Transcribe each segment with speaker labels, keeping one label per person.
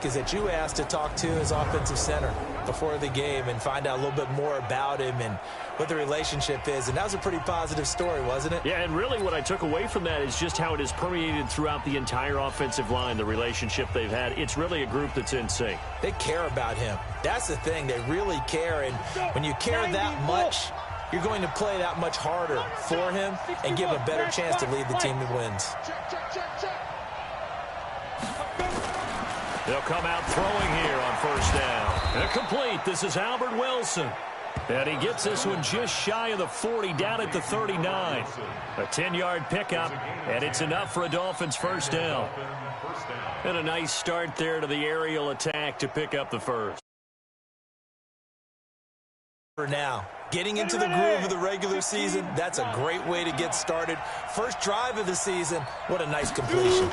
Speaker 1: Mike, is that you asked to talk to his offensive center before the game and find out a little bit more about him and what the relationship is. And that was a pretty positive story, wasn't it?
Speaker 2: Yeah, and really what I took away from that is just how it has permeated throughout the entire offensive line, the relationship they've had. It's really a group that's in sync.
Speaker 1: They care about him. That's the thing. They really care. And when you care that much, you're going to play that much harder for him and give a better chance to lead the team that wins.
Speaker 2: They'll come out throwing here on first down. Incomplete. This is Albert Wilson. And he gets this one just shy of the 40, down at the 39. A 10-yard pickup, and it's enough for a Dolphins first down. And a nice start there to the aerial attack to pick up the first.
Speaker 1: For now, getting into the groove of the regular season, that's a great way to get started. First drive of the season, what a nice completion.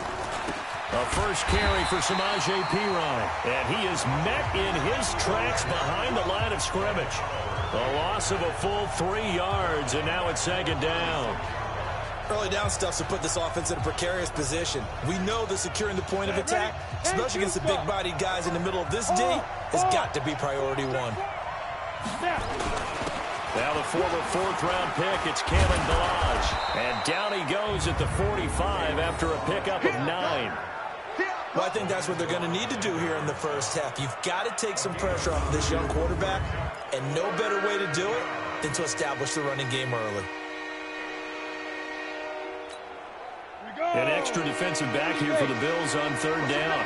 Speaker 2: A first carry for Samaje Perine, and he is met in his tracks behind the line of scrimmage. A loss of a full 3 yards, and now it's second down.
Speaker 1: Early down stuff to put this offense in a precarious position. We know that securing the point of attack, especially against the big-bodied guys in the middle of this D, has got to be priority one.
Speaker 2: Now the former fourth-round pick, it's Kalen Ballage. And down he goes at the 45 after a pickup of 9.
Speaker 1: Well, I think that's what they're going to need to do here in the first half. You've got to take some pressure off of this young quarterback, and no better way to do it than to establish the running game early.
Speaker 2: An extra defensive back here for the Bills on third down.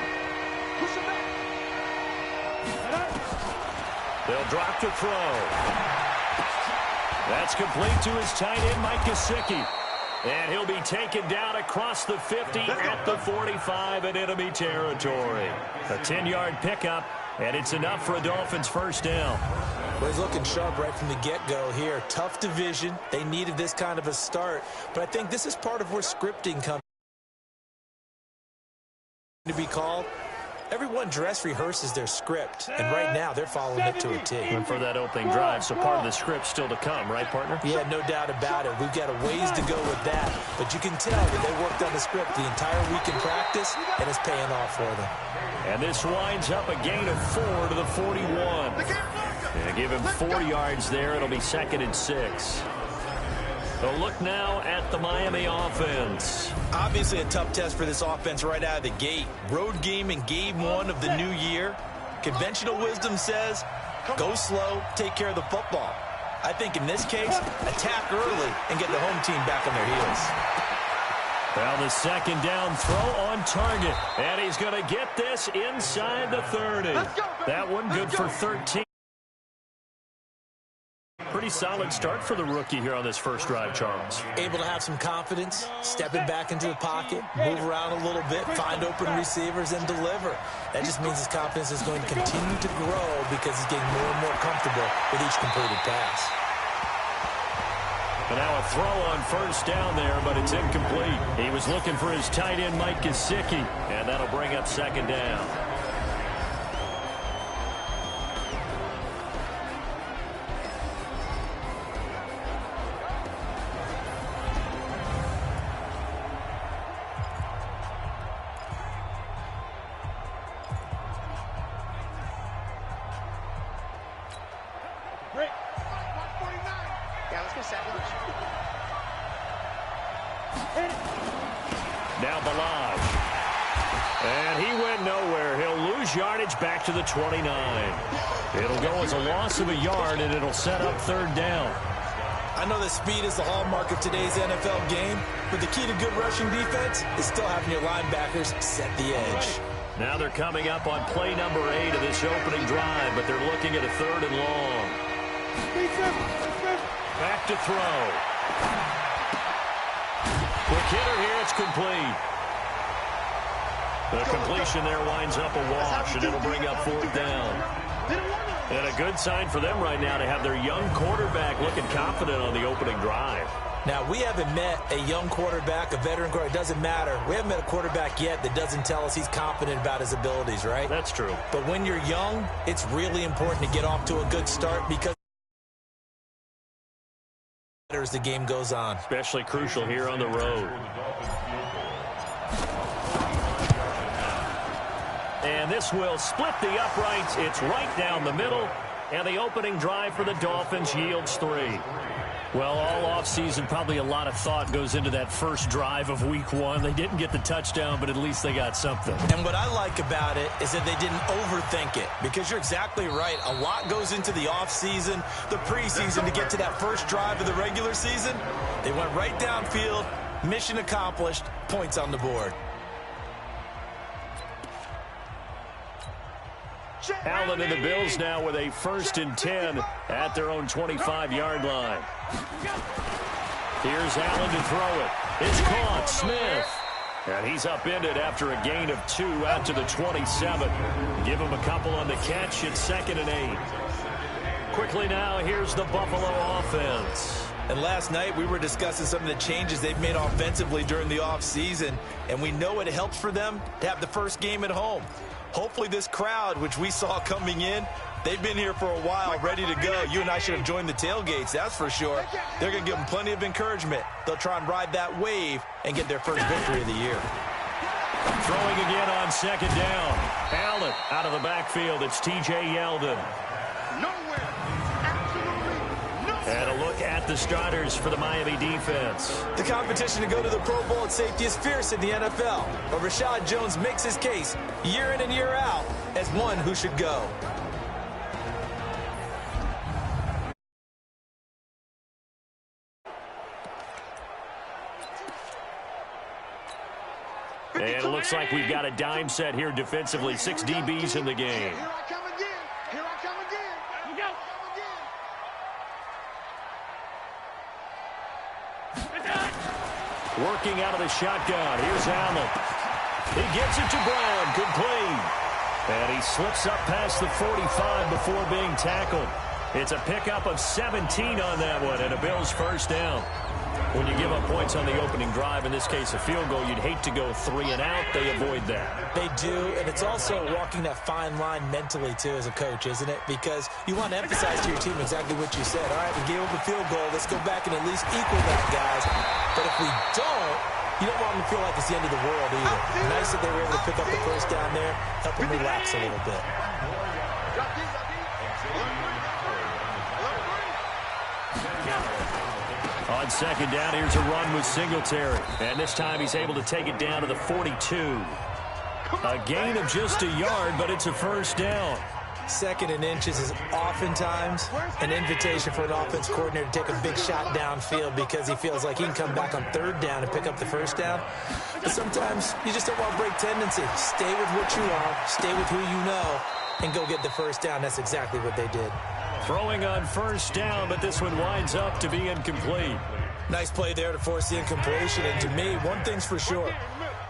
Speaker 2: They'll drop to throw. That's complete to his tight end, Mike Gesicki. And he'll be taken down across the 50 at the 45 in enemy territory. A 10-yard pickup, and it's enough for a Dolphins first down.
Speaker 1: Well, he's looking sharp right from the get-go here. Tough division. They needed this kind of a start. But I think this is part of where scripting comes to be called. Everyone dress rehearses their script, and right now they're following it to a T.
Speaker 2: And for that opening drive, so part of the script still to come, right, partner?
Speaker 1: Yeah, no doubt about it. We've got a ways to go with that, but you can tell that they worked on the script the entire week in practice, and it's paying off for them.
Speaker 2: And this winds up a gain of 4 to the 41. And give him 4 yards there. It'll be second and 6. A look now at the Miami offense.
Speaker 1: Obviously a tough test for this offense right out of the gate. Road game in game 1 of the new year. Conventional wisdom says, go slow, take care of the football. I think in this case, attack early and get the home team back on their heels.
Speaker 2: Well, the second down throw on target. And he's going to get this inside the 30. That one good for 13. Pretty solid start for the rookie here on this first drive, Charles.
Speaker 1: Able to have some confidence, stepping back into the pocket, move around a little bit, find open receivers, and deliver. That just means his confidence is going to continue to grow because he's getting more and more comfortable with each completed pass.
Speaker 2: And now a throw on first down there, but it's incomplete. He was looking for his tight end, Mike Gesicki, and that'll bring up second down. Now Ballage. And he went nowhere. He'll lose yardage back to the 29. It'll go as a loss of a yard, and it'll set up third down.
Speaker 1: I know that speed is the hallmark of today's NFL game, but the key to good rushing defense is still having your linebackers set the edge.
Speaker 2: Now they're coming up on play number 8 of this opening drive, but they're looking at a third and long. Back to throw. Quick hitter here, it's complete. The completion there winds up a wash, and it'll bring up fourth down. And a good sign for them right now to have their young quarterback looking confident on the opening drive.
Speaker 1: Now, we haven't met a young quarterback, a veteran quarterback. It doesn't matter. We haven't met a quarterback yet that doesn't tell us he's confident about his abilities, right?
Speaker 2: That's true.
Speaker 1: But when you're young, it's really important to get off to a good start because as the game goes on.
Speaker 2: Especially crucial here on the road. And this will split the uprights. It's right down the middle. And the opening drive for the Dolphins yields 3. Well, all offseason, probably a lot of thought goes into that first drive of week 1. They didn't get the touchdown, but at least they got something.
Speaker 1: And what I like about it is that they didn't overthink it, because you're exactly right. A lot goes into the offseason, the preseason, to get to that first drive of the regular season. They went right downfield, mission accomplished, points on the board.
Speaker 2: Allen and the Bills now with a 1st and 10 at their own 25-yard line. Here's Allen to throw it. It's caught. Smith. And he's upended after a gain of 2 out to the 27. Give him a couple on the catch. It's 2nd and 8. Quickly now, here's the Buffalo offense.
Speaker 1: And last night we were discussing some of the changes they've made offensively during the offseason, and we know it helps for them to have the first game at home. Hopefully this crowd, which we saw coming in, they've been here for a while, ready to go. You and I should have joined the tailgates, that's for sure. They're going to give them plenty of encouragement. They'll try and ride that wave and get their first victory of the year.
Speaker 2: Throwing again on 2nd down. Allen out of the backfield. It's T.J. Yeldon. And a look at the starters for the Miami defense.
Speaker 1: The competition to go to the Pro Bowl at safety is fierce in the NFL. But Rashad Jones makes his case year in and year out as one who should go.
Speaker 2: And it looks like we've got a dime set here defensively. 6 DBs in the game. Working out of the shotgun. Here's Allen. He gets it to Brown. Complete. And he slips up past the 45 before being tackled. It's a pickup of 17 on that one, and a Bills first down. When you give up points on the opening drive, in this case a field goal, you'd hate to go 3 and out. They avoid that.
Speaker 1: They do, and it's also walking that fine line mentally, too, as a coach, isn't it? Because you want to emphasize to your team exactly what you said. All right, we gave up a field goal. Let's go back and at least equal that, guys. But if we don't, you don't want them to feel like it's the end of the world either. Nice that they were able to pick up the first down there, help them relax a little bit.
Speaker 2: On 2nd down, here's a run with Singletary. And this time he's able to take it down to the 42. A gain of just a yard, but it's a first down.
Speaker 1: 2nd and inches is oftentimes an invitation for an offense coordinator to take a big shot downfield because he feels like he can come back on 3rd down and pick up the first down. But sometimes you just don't want to break tendency. Stay with what you are, stay with who you know, and go get the first down. That's exactly what they did.
Speaker 2: Throwing on 1st down, but this one winds up to be incomplete.
Speaker 1: Nice play there to force the incompletion. And to me, one thing's for sure.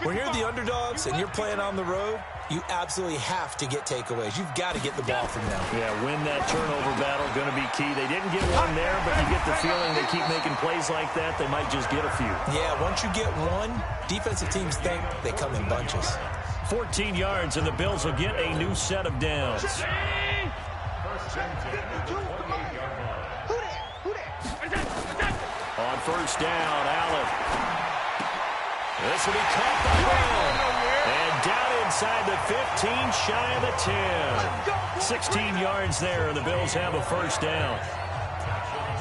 Speaker 1: When you're the underdogs and you're playing on the road, you absolutely have to get takeaways. You've got to get the ball from them.
Speaker 2: Yeah, win that turnover battle, going to be key. They didn't get one there, but you get the feeling they keep making plays like that, they might just get a few.
Speaker 1: Yeah, once you get one, defensive teams think they come in bunches.
Speaker 2: 14 yards, and the Bills will get a new set of downs. On 1st down, Allen. This will be caught by Brown. And down inside the 15, shy of the 10. 16 yards there, and the Bills have a first down.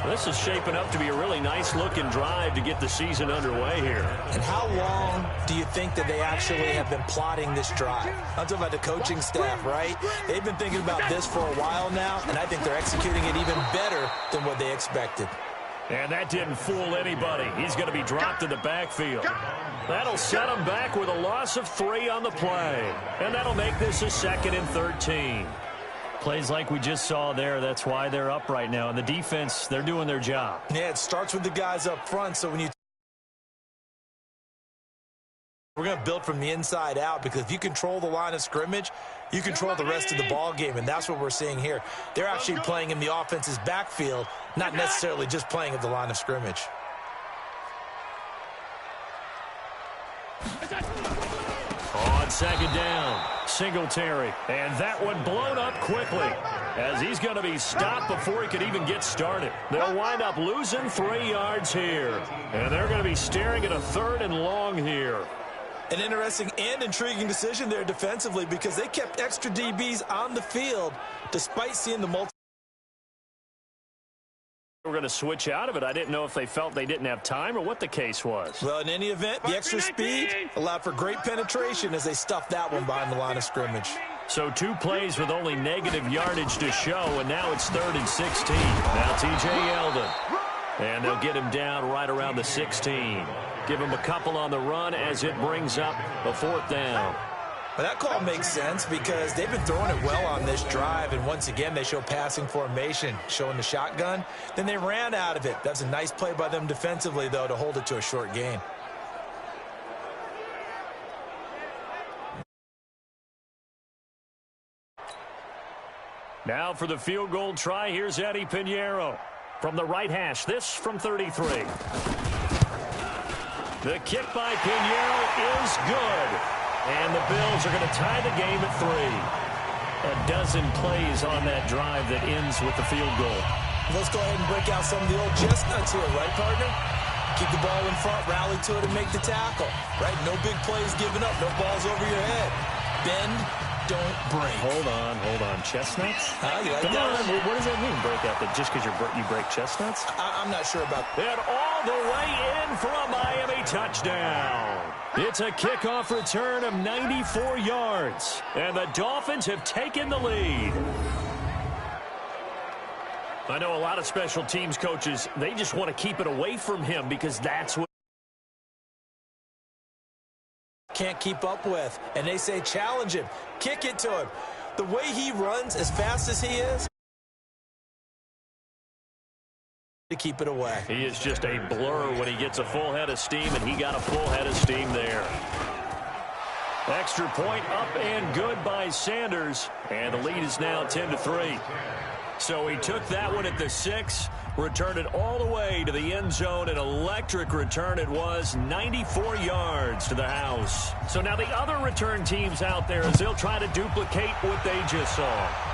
Speaker 2: This is shaping up to be a really nice-looking drive to get the season underway here.
Speaker 1: And how long do you think that they actually have been plotting this drive? I'm talking about the coaching staff, right? They've been thinking about this for a while now, and I think they're executing it even better than what they expected.
Speaker 2: And that didn't fool anybody. He's going to be dropped in the backfield. That'll set him back with a loss of 3 on the play. And that'll make this a 2nd and 13. Plays like we just saw there, that's why they're up right now. And the defense, they're doing their job.
Speaker 1: Yeah, it starts with the guys up front. So when you... We're going to build from the inside out, because if you control the line of scrimmage, you control the rest of the ball game, and that's what we're seeing here. They're actually playing in the offense's backfield, not necessarily just playing at the line of scrimmage.
Speaker 2: On 2nd down, Singletary, and that one blown up quickly as he's going to be stopped before he could even get started. They'll wind up losing 3 yards here, and they're going to be staring at a 3rd and long here.
Speaker 1: An interesting and intriguing decision there defensively because they kept extra DBs on the field despite seeing the multiple.
Speaker 2: We're going to switch out of it. I didn't know if they felt they didn't have time or what the case was.
Speaker 1: Well, in any event, the extra speed allowed for great penetration as they stuffed that one behind the line of scrimmage.
Speaker 2: So 2 plays with only negative yardage to show, and now it's 3rd and 16. Now T.J. Yeldon. And they'll get him down right around the 16. Give him a couple on the run as it brings up a 4th down.
Speaker 1: Well, that call makes sense because they've been throwing it well on this drive, and once again they show passing formation, showing the shotgun. Then they ran out of it. That's a nice play by them defensively, though, to hold it to a short gain.
Speaker 2: Now for the field goal try, here's Eddie Pinheiro. From the right hash, this from 33. The kick by Pinheiro is good. And the Bills are going to tie the game at 3. A dozen plays on that drive that ends with the field goal.
Speaker 1: Let's go ahead and break out some of the old chestnuts here, right, partner? Keep the ball in front, rally to it, and make the tackle. Right? No big plays given up, no balls over your head. Bend, don't break.
Speaker 2: Hold on. Chestnuts?
Speaker 1: You like
Speaker 2: Come
Speaker 1: that?
Speaker 2: on, what does that mean, break out? That just because you break chestnuts?
Speaker 1: I'm not sure about that.
Speaker 2: And all the way in for a Miami touchdown. It's a kickoff return of 94 yards. And the Dolphins have taken the lead. I know a lot of special teams coaches, they just want to keep it away from him because that's what
Speaker 1: can't keep up with. And they say challenge him. Kick it to him. The way he runs as fast as he is, to keep it away.
Speaker 2: He is just a blur when he gets a full head of steam, and he got a full head of steam there. Extra point up and good by Sanders, and the lead is now 10-3. So he took that one at the 6, returned it all the way to the end zone. An electric return it was, 94 yards to the house. So now the other return teams out there as they'll try to duplicate what they just saw.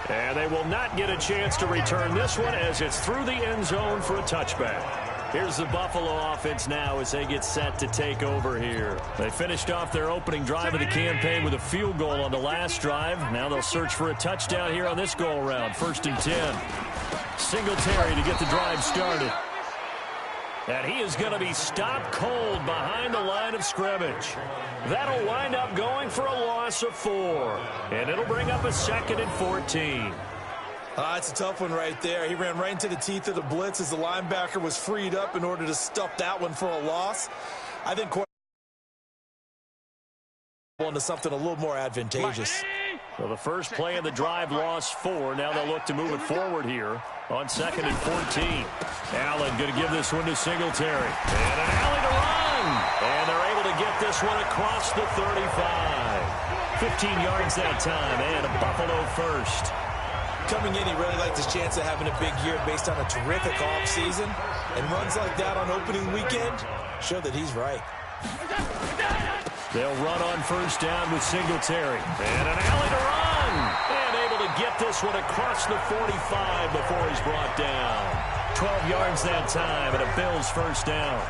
Speaker 2: And they will not get a chance to return this one as it's through the end zone for a touchback. Here's the Buffalo offense now as they get set to take over here. They finished off their opening drive of the campaign with a field goal on the last drive. Now they'll search for a touchdown here on this go-around. 1st and 10. Singletary to get the drive started. And he is going to be stopped cold behind the line of scrimmage. That'll wind up going for a loss of 4. And it'll bring up a 2nd and 14.
Speaker 1: It's a tough one right there. He ran right into the teeth of the blitz as the linebacker was freed up in order to stuff that one for a loss. I think into something a little more advantageous.
Speaker 2: Well, the first play of the drive lost 4. Now they'll look to move it forward here on 2nd and 14. Allen going to give this one to Singletary. And an alley to run. And they're able to get this one across the 35. 15 yards that time and a Buffalo first.
Speaker 1: Coming in, he really liked his chance of having a big year based on a terrific offseason. And runs like that on opening weekend show that he's right.
Speaker 2: They'll run on 1st down with Singletary. And an alley to run. And able to get this one across the 45 before he's brought down. 12 yards that time and a Bills 1st down.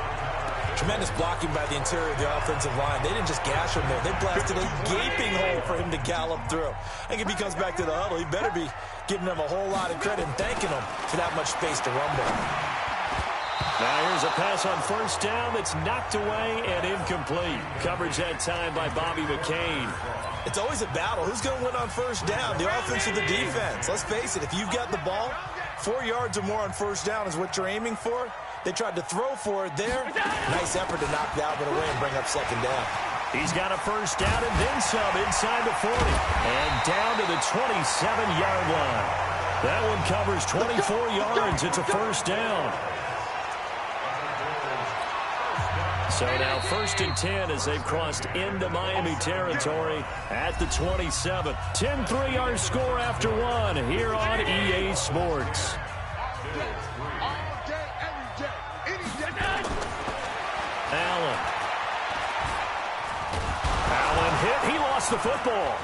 Speaker 1: Tremendous blocking by the interior of the offensive line. They didn't just gash him there. They blasted a gaping hole for him to gallop through. I think if he comes back to the huddle, he better be giving them a whole lot of credit and thanking them for that much space to rumble.
Speaker 2: Now here's a pass on 1st down that's knocked away and incomplete. Coverage that time by Bobby McCain.
Speaker 1: It's always a battle. Who's going to win on 1st down? The offense or the defense? Let's face it, if you've got the ball, 4 yards or more on 1st down is what you're aiming for. They tried to throw for it there. Nice effort to knock that one away and bring up 2nd down.
Speaker 2: He's got a 1st down and then some inside the 40. And down to the 27-yard line. That one covers 24 yards. It's a 1st down. So now 1st and 10 as they've crossed into Miami territory at the 27. 10-3 our score after 1 here on EA Sports. Allen hit. He lost the football.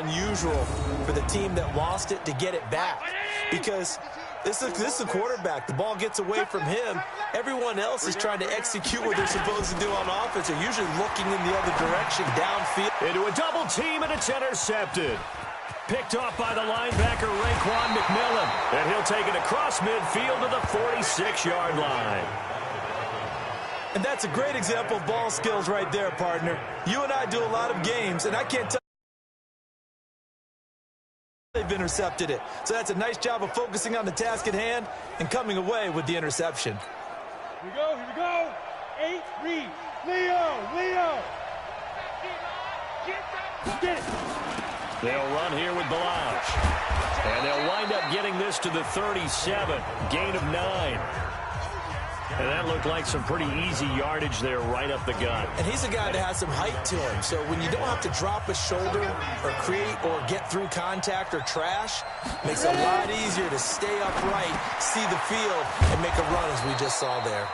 Speaker 1: unusual for the team that lost it to get it back, because this is a quarterback. The ball gets away from him. Everyone else is trying to execute what they're supposed to do on offense. They're usually looking in the other direction, downfield.
Speaker 2: Into a double team, and it's intercepted. Picked off by the linebacker, Raekwon McMillan. And he'll take it across midfield to the 46-yard line.
Speaker 1: And that's a great example of ball skills right there, partner. You and I do a lot of games, and I can't tell they've intercepted it. So that's a nice job of focusing on the task at hand and coming away with the interception.
Speaker 3: Here we go. 8, read. Leo. Get it.
Speaker 2: They'll run here with Balazs. And they'll wind up getting this to the 37. Gain of 9. And that looked like some pretty easy yardage there right up the gut.
Speaker 1: And he's a guy that has some height to him. So when you don't have to drop a shoulder or create or get through contact or trash, makes it a lot easier to stay upright, see the field, and make a run as we just saw there.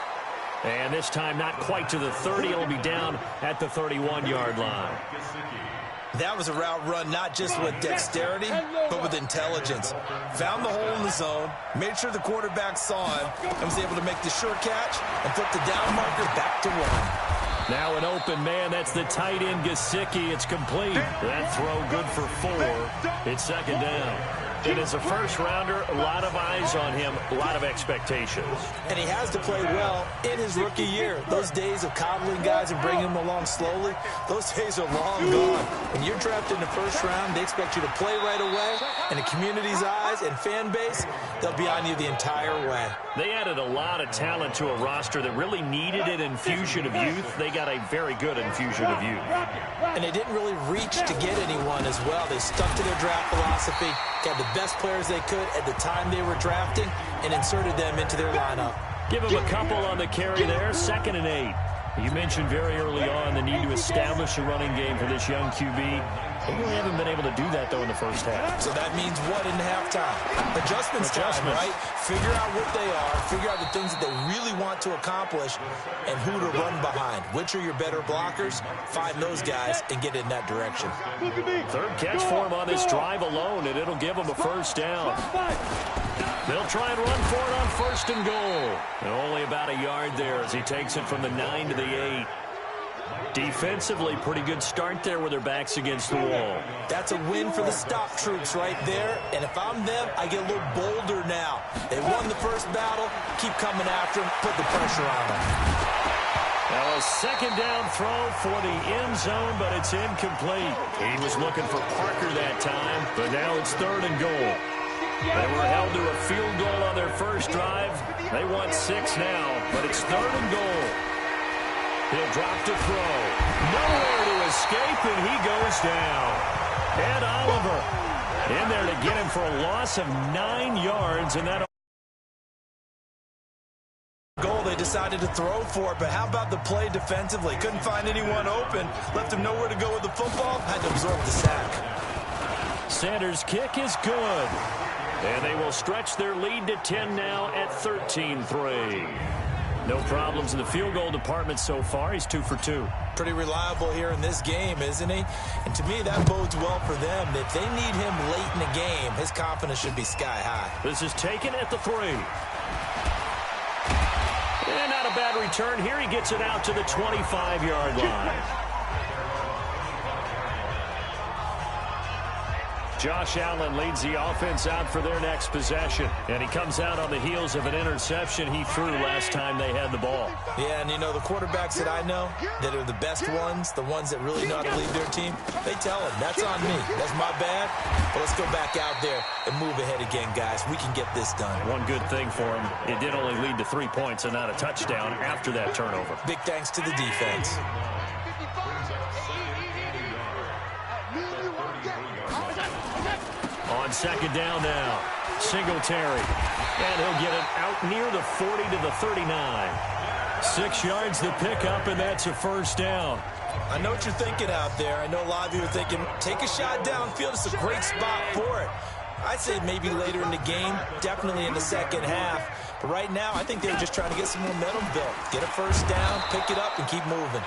Speaker 2: And this time not quite to the 30. It'll be down at the 31-yard line.
Speaker 1: That was a route run not just with dexterity, but with intelligence. Found the hole in the zone, made sure the quarterback saw him, and was able to make the short catch and put the down marker back to 1.
Speaker 2: Now an open man. That's the tight end, Gesicki. It's complete. That throw good for 4. It's second down. And as a first-rounder, a lot of eyes on him, a lot of expectations.
Speaker 1: And he has to play well in his rookie year. Those days of coddling guys and bringing them along slowly, those days are long gone. When you're drafted in the first round, they expect you to play right away. And the community's eyes and fan base, they'll be on you the entire way.
Speaker 2: They added a lot of talent to a roster that really needed an infusion of youth. They got a very good infusion of youth.
Speaker 1: And they didn't really reach to get anyone as well. They stuck to their draft philosophy, got the best players they could at the time they were drafting, and inserted them into their lineup.
Speaker 2: Give him a couple on the carry there, 2nd and 8. You mentioned very early on the need to establish a running game for this young QB. They really haven't been able to do that, though, in the first half.
Speaker 1: So that means what in halftime? Adjustments time, right? Figure out what they are, figure out the things that they really want to accomplish, and who to run behind. Which are your better blockers? Find those guys and get in that direction.
Speaker 2: Third catch for him on this drive alone, and it'll give him a first down. They'll try and run for it on 1st and goal. And only about a yard there as he takes it from the 9 to the 8. Defensively, pretty good start there with their backs against the wall.
Speaker 1: That's a win for the stop troops right there. And if I'm them, I get a little bolder now. They won the first battle. Keep coming after them. Put the pressure on them.
Speaker 2: Now a second down throw for the end zone, but it's incomplete. He was looking for Parker that time, but now it's 3rd and goal. They were held to a field goal on their first drive. They want 6 now, but it's 3rd and goal. He'll drop to throw. Nowhere to escape, and he goes down. Ed Oliver in there to get him for a loss of 9 yards, and that
Speaker 1: goal they decided to throw for it. But how about the play defensively? Couldn't find anyone open. Left him nowhere to go with the football. Had to absorb the sack.
Speaker 2: Sanders' kick is good. And they will stretch their lead to 10 now at 13-3. No problems in the field goal department so far. He's 2 for 2.
Speaker 1: Pretty reliable here in this game, isn't he? And to me, that bodes well for them. If they need him late in the game, his confidence should be sky high.
Speaker 2: This is taken at the 3. And not a bad return here. He gets it out to the 25-yard line. Josh Allen leads the offense out for their next possession. And he comes out on the heels of an interception he threw last time they had the ball.
Speaker 1: Yeah, and you know, the quarterbacks that I know that are the best ones, the ones that really know how to lead their team, they tell them, that's on me. That's my bad. But let's go back out there and move ahead again, guys. We can get this done.
Speaker 2: One good thing for him, it did only lead to 3 points and not a touchdown after that turnover.
Speaker 1: Big thanks to the defense.
Speaker 2: On second down now, Singletary. And he'll get it out near the 40 to the 39. 6 yards to pick up, and that's a first down.
Speaker 1: I know what you're thinking out there. I know a lot of you are thinking, take a shot downfield. It's a great spot for it. I'd say maybe later in the game, definitely in the second half. But right now, I think they were just trying to get some momentum built. Get a first down, pick it up, and keep moving.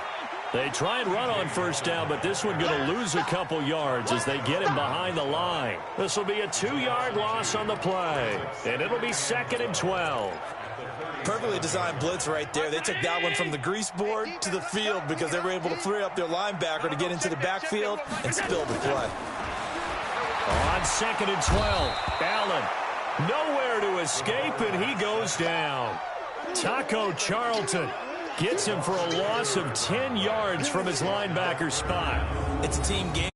Speaker 2: They try and run on first down, but this one going to lose a couple yards as they get him behind the line. This will be a 2-yard loss on the play, and it'll be 2nd and 12.
Speaker 1: Perfectly designed blitz right there. They took that one from the grease board to the field because they were able to free up their linebacker to get into the backfield and spill the play.
Speaker 2: On 2nd and 12, Allen nowhere to escape, and he goes down. Taco Charlton gets him for a loss of 10 yards from his linebacker spot.
Speaker 1: It's a team game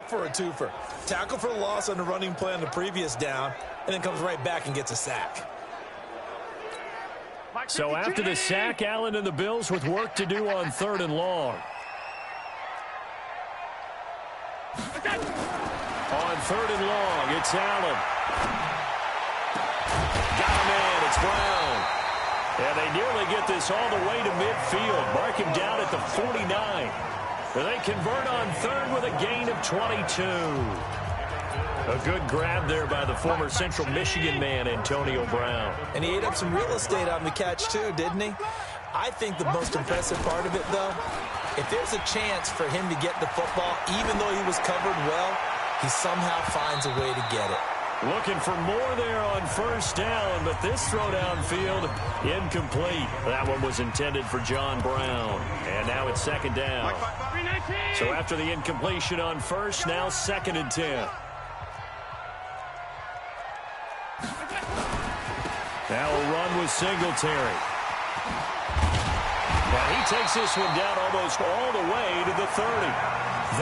Speaker 1: for a twofer. Tackle for a loss on the running play on the previous down, and then comes right back and gets a sack.
Speaker 2: So after the sack, Allen and the Bills with work to do on 3rd and long. On 3rd and long, it's Allen. Got him in, it's Brown. And they nearly get this all the way to midfield. Mark him down at the 49. And they convert on 3rd with a gain of 22. A good grab there by the former Central Michigan man, Antonio Brown.
Speaker 1: And he ate up some real estate on the catch, too, didn't he? I think the most impressive part of it, though, if there's a chance for him to get the football, even though he was covered well, he somehow finds a way to get it.
Speaker 2: Looking for more there on 1st down, but this throw downfield incomplete. That one was intended for John Brown. And now it's 2nd down. So after the incompletion on 1st, now 2nd and 10. Now a run with Singletary. And he takes this one down almost all the way to the 30.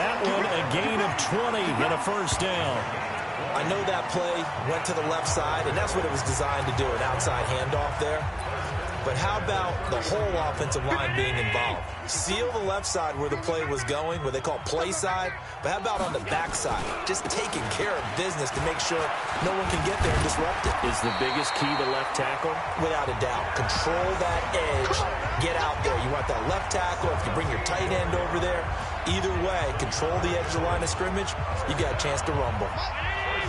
Speaker 2: That one a gain of 20 and a 1st down.
Speaker 1: I know that play went to the left side, and that's what it was designed to do, an outside handoff there. But how about the whole offensive line being involved? Seal the left side where the play was going, what they call play side. But how about on the back side? Just taking care of business to make sure no one can get there and disrupt it.
Speaker 2: Is the biggest key the left tackle?
Speaker 1: Without a doubt. Control that edge. Get out there. You want that left tackle. If you bring your tight end over there, either way, control the edge of the line of scrimmage, you got a chance to rumble.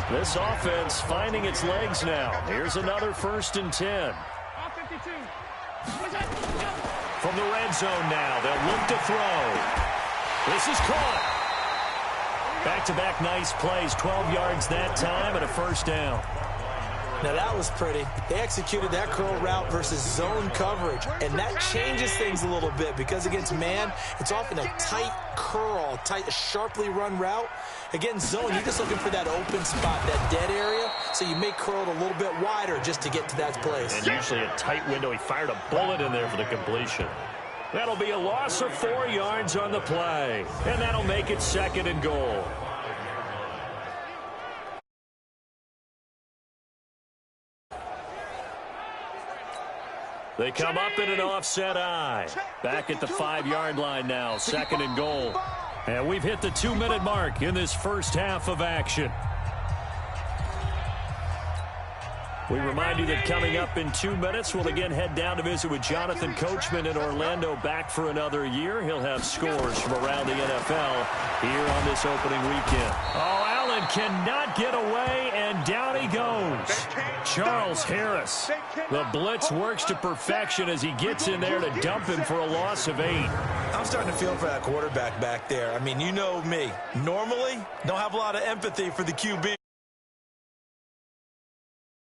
Speaker 2: This offense finding its legs now. Here's another 1st and 10. From the red zone now, they'll look to throw. This is caught. Back-to-back nice plays, 12 yards that time and a 1st down.
Speaker 1: Now that was pretty. They executed that curl route versus zone coverage, and that changes things a little bit because against man, it's often a tight curl, tight, sharply run route. Against zone, you're just looking for that open spot, that dead area, so you may curl it a little bit wider just to get to that place.
Speaker 2: And usually a tight window. He fired a bullet in there for the completion. That'll be a loss of 4 yards on the play, and that'll make it 2nd and goal. They come up in an offset eye. Back at the 5-yard line now, 2nd and goal. And we've hit the 2-minute mark in this first half of action. We remind you that coming up in 2 minutes, we'll again head down to visit with Jonathan Coachman in Orlando, back for another year. He'll have scores from around the NFL here on this opening weekend. Oh, Allen cannot get away, and down he goes. Charles Harris. The blitz works to perfection as he gets in there to dump him for a loss of 8.
Speaker 1: I'm starting to feel for that quarterback back there. I mean, you know me. Normally, don't have a lot of empathy for the QB.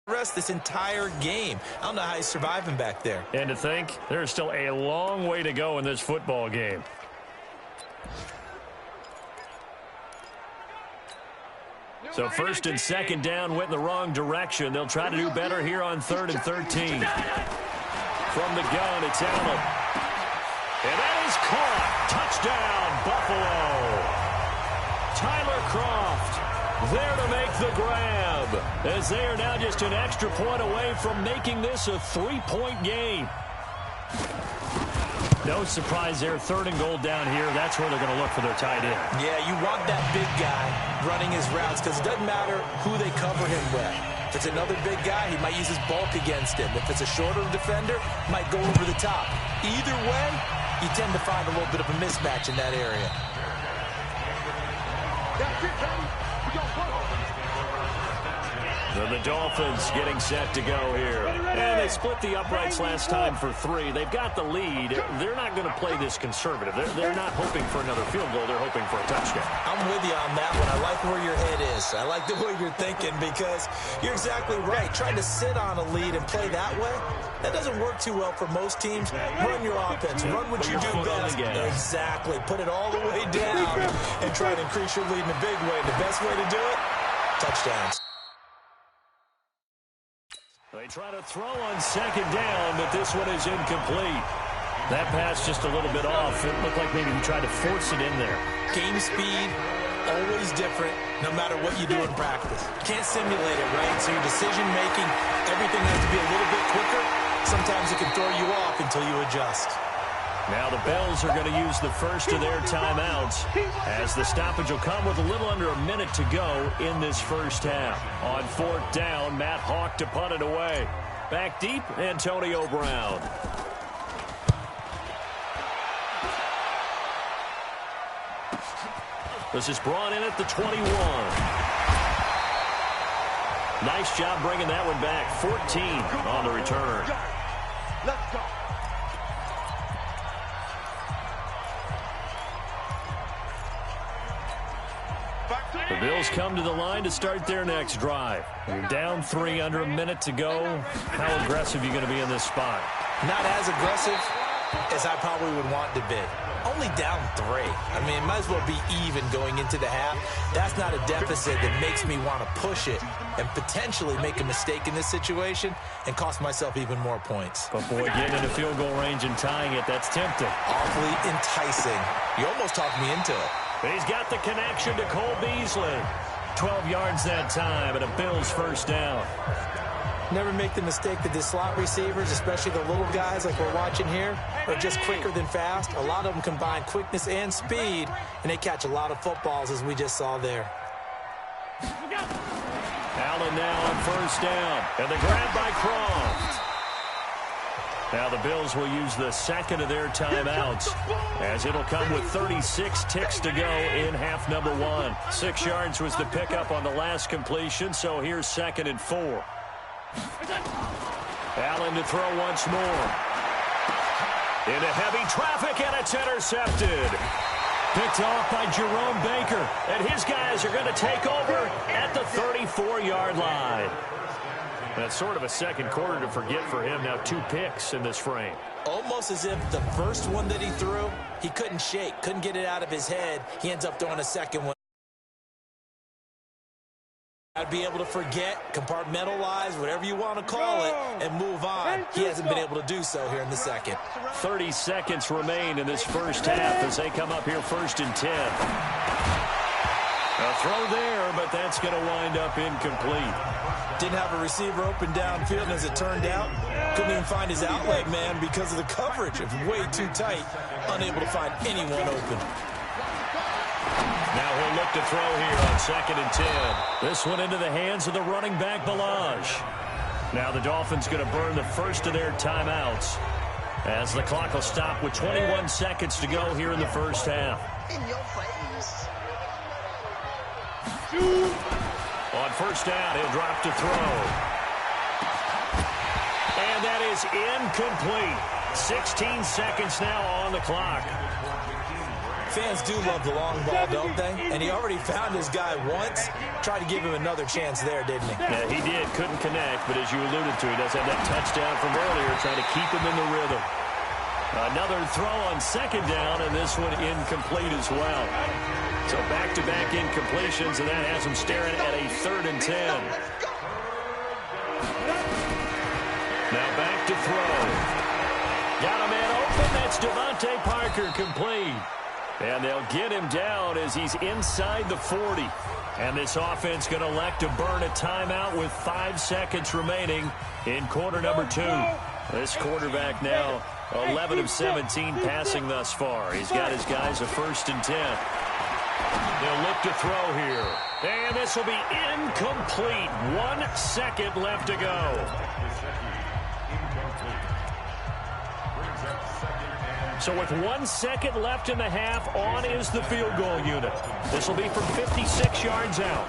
Speaker 1: Rest this entire game. I don't know how he's surviving back there.
Speaker 2: And to think, there's still a long way to go in this football game. So 1st and 2nd down went in the wrong direction. They'll try to do better here on 3rd and 13. From the gun, it's Allen. And that is caught. Touchdown, Buffalo. Tyler Kroft there to make the grab, as they are now just an extra point away from making this a 3-point game. No surprise there, 3rd and goal down here. That's where they're going to look for their tight end.
Speaker 1: Yeah, you want that big guy running his routes because it doesn't matter who they cover him with. If it's another big guy, he might use his bulk against him. If it's a shorter defender, he might go over the top. Either way, you tend to find a little bit of a mismatch in that area.
Speaker 2: The Dolphins getting set to go here. And they split the uprights last time for 3. They've got the lead. They're not going to play this conservative. They're not hoping for another field goal. They're hoping for a touchdown.
Speaker 1: I'm with you on that one. I like where your head is. I like the way you're thinking because you're exactly right. Trying to sit on a lead and play that way, that doesn't work too well for most teams. Run your offense. Run what you do best. Exactly. Put it all the way down and try to increase your lead in a big way. The best way to do it, touchdowns.
Speaker 2: They try to throw on second down, but this one is incomplete. That pass just a little bit off. It looked like maybe he tried to force it in there.
Speaker 1: Game speed, always different, no matter what you do in practice. Can't simulate it, right? So your decision-making, everything has to be a little bit quicker. Sometimes it can throw you off until you adjust.
Speaker 2: Now the Bills are going to use the first of their timeouts as the stoppage will come with a little under a minute to go in this first half. On 4th down, Matt Hawk to punt it away. Back deep, Antonio Brown. This is brought in at the 21. Nice job bringing that one back. 14 on the return.
Speaker 3: Let's go.
Speaker 2: The Bills come to the line to start their next drive. You're down 3, under a minute to go. How aggressive are you going to be in this spot?
Speaker 1: Not as aggressive as I probably would want to be. Only down 3. I mean, it might as well be even going into the half. That's not a deficit that makes me want to push it and potentially make a mistake in this situation and cost myself even more points.
Speaker 2: But, boy, getting into field goal range and tying it, that's tempting.
Speaker 1: Awfully enticing. You almost talked me into it.
Speaker 2: He's got the connection to Cole Beasley. 12 yards that time and a Bills first down.
Speaker 1: Never make the mistake that the slot receivers, especially the little guys like we're watching here, are just quicker than fast. A lot of them combine quickness and speed, and they catch a lot of footballs, as we just saw there.
Speaker 2: Allen now on first down, and the grab by Croft. Now the Bills will use the second of their timeouts, as it'll come with 36 ticks to go in half number 1. 6 yards was the pickup on the last completion, so here's 2nd and 4. Allen to throw once more. Into heavy traffic, and it's intercepted. Picked off by Jerome Baker, and his guys are going to take over at the 34-yard line. That's sort of a second quarter to forget for him. Now 2 picks in this frame.
Speaker 1: Almost as if the first one that he threw, he couldn't shake, couldn't get it out of his head. He ends up throwing a second one. I'd be able to forget, compartmentalize, whatever you want to call it, and move on. He hasn't been able to do so here in the second.
Speaker 2: 30 seconds remain in this first half as they come up here 1st and 10. A throw there, but that's going to wind up incomplete.
Speaker 1: Didn't have a receiver open downfield, and as it turned out, couldn't even find his outlet man because of the coverage. It was way too tight, unable to find anyone open.
Speaker 2: Now he'll look to throw here on 2nd and 10. This one into the hands of the running back, Balaj. Now the Dolphins going to burn the first of their timeouts as the clock will stop with 21 seconds to go here in the first half.
Speaker 4: In your face.
Speaker 2: On first down, he'll drop to throw. And that is incomplete. 16 seconds now on the clock.
Speaker 1: Fans do love the long ball, don't they? And he already found his guy once. Tried to give him another chance there, didn't he?
Speaker 2: Yeah, he did. Couldn't connect, but as you alluded to, he does have that touchdown from earlier, trying to keep him in the rhythm. Another throw on 2nd down, and this one incomplete as well. So back-to-back incompletions, and that has him staring at a 3rd and 10. Now back to throw. Got a man open. That's Devontae Parker, complete. And they'll get him down as he's inside the 40. And this offense going to elect to burn a timeout with 5 seconds remaining in quarter number 2. This quarterback now 11 of 17 passing thus far. He's got his guys a 1st and 10. They'll look to throw here. And this will be incomplete. 1 second left to go. So with 1 second left in the half, on is the field goal unit. This will be from 56 yards out.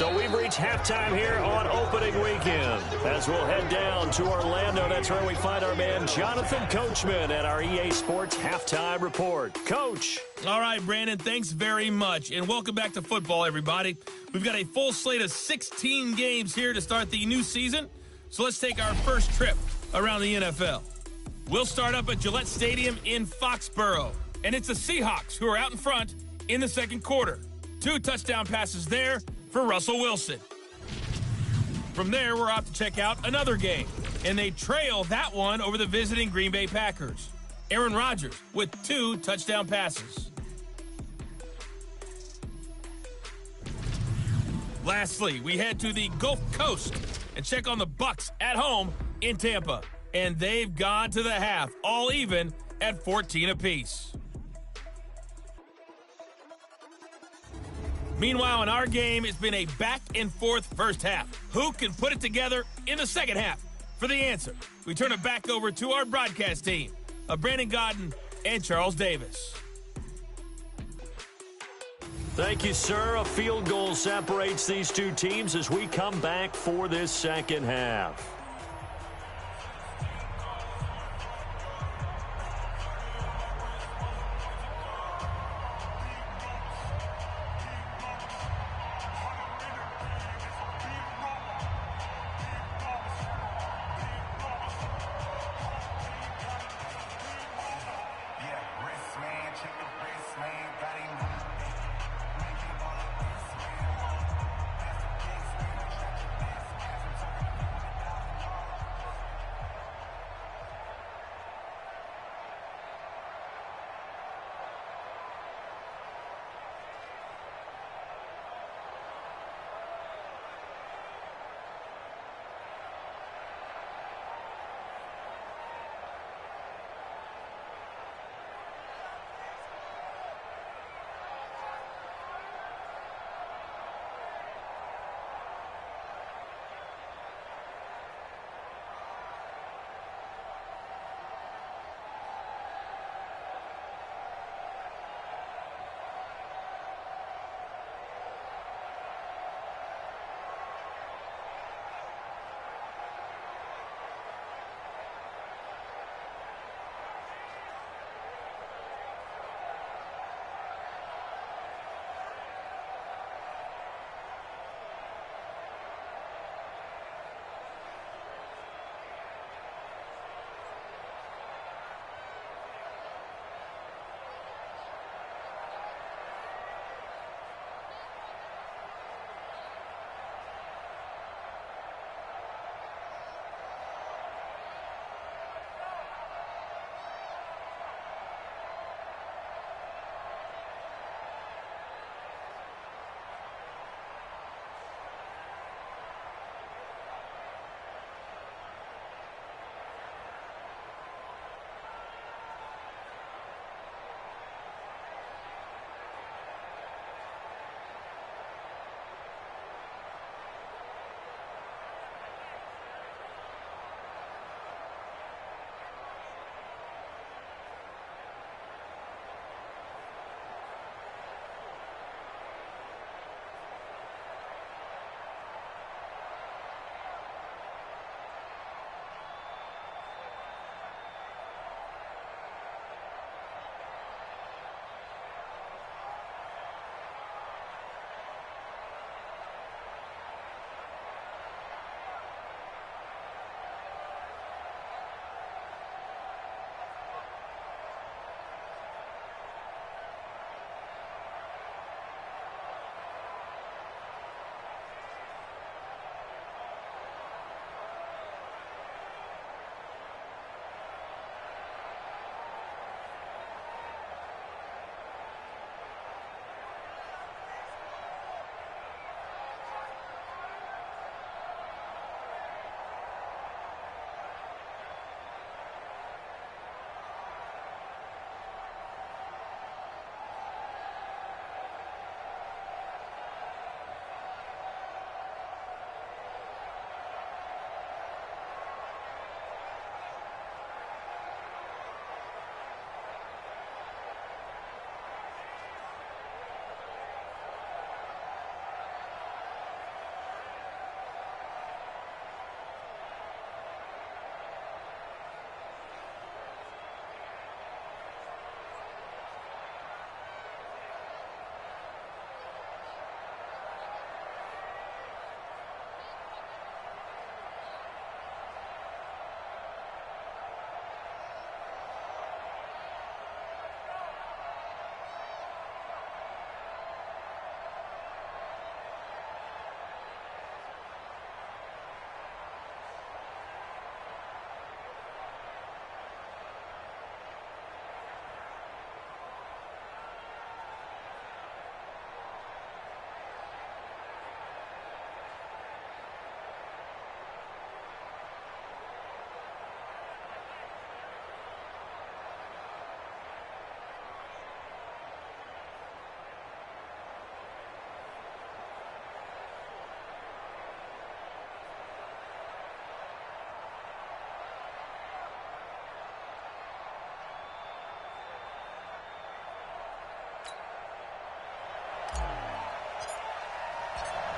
Speaker 2: So we've reached halftime here on opening weekend. As we'll head down to Orlando, that's where we find our man Jonathan Coachman at our EA Sports Halftime Report. Coach.
Speaker 4: All right, Brandon, thanks very much. And welcome back to football, everybody. We've got a full slate of 16 games here to start the new season. So let's take our first trip around the NFL. We'll start up at Gillette Stadium in Foxborough. And it's the Seahawks who are out in front in the second quarter. 2 touchdown passes there for Russell Wilson. From there, we're off to check out another game. And they trail that one over the visiting Green Bay Packers. Aaron Rodgers with 2 touchdown passes. Lastly, we head to the Gulf Coast and check on the Bucs at home in Tampa. And they've gone to the half, all even at 14 apiece. Meanwhile, in our game, it's been a back-and-forth first half. Who can put it together in the second half? For the answer, we turn it back over to our broadcast team of Brandon Godden and Charles Davis.
Speaker 2: Thank you, sir. A field goal separates these two teams as we come back for this second half.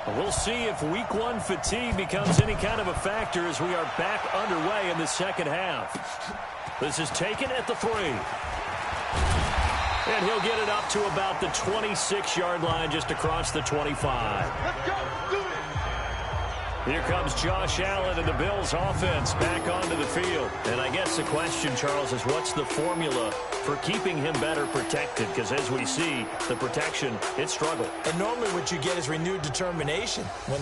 Speaker 2: We'll see if week one fatigue becomes any kind of a factor as we are back underway in the second half. This is taken at the 3. And he'll get it up to about the 26-yard line just across the 25.
Speaker 3: Let's go. Do it.
Speaker 2: Here comes Josh Allen and the Bills offense back onto the field. And I guess the question, Charles, is what's the formula for keeping him better protected? Because as we see, the protection, it struggled.
Speaker 1: And normally what you get is renewed determination. When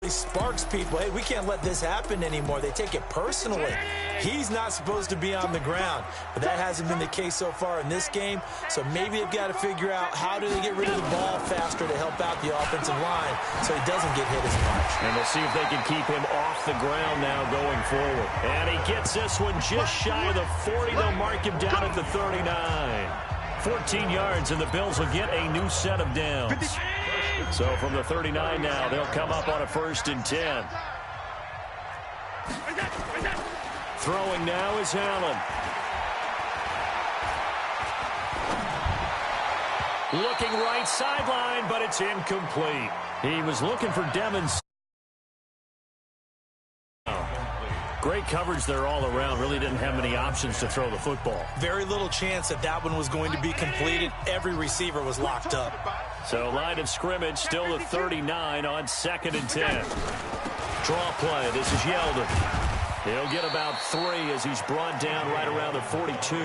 Speaker 1: he sparks people, hey, we can't let this happen anymore. They take it personally. He's not supposed to be on the ground, but that hasn't been the case so far in this game. So maybe they've got to figure out how do they get rid of the ball faster to help out the offensive line so he doesn't get hit as much.
Speaker 2: And we'll see if they can keep him off the ground now going forward. And he gets this one just shy of the 40. They'll mark him down at the 39. 14 yards, and the Bills will get a new set of downs. So from the 39 now, they'll come up on a 1st and 10. Throwing now is Allen. Looking right sideline, but it's incomplete. He was looking for Devins. Great coverage there all around. Really didn't have many options to throw the football.
Speaker 1: Very little chance that that one was going to be completed. Every receiver was locked up.
Speaker 2: So line of scrimmage still the 39 on 2nd and 10. Draw play. This is Yeldon. He'll get about 3 as he's brought down right around the 42.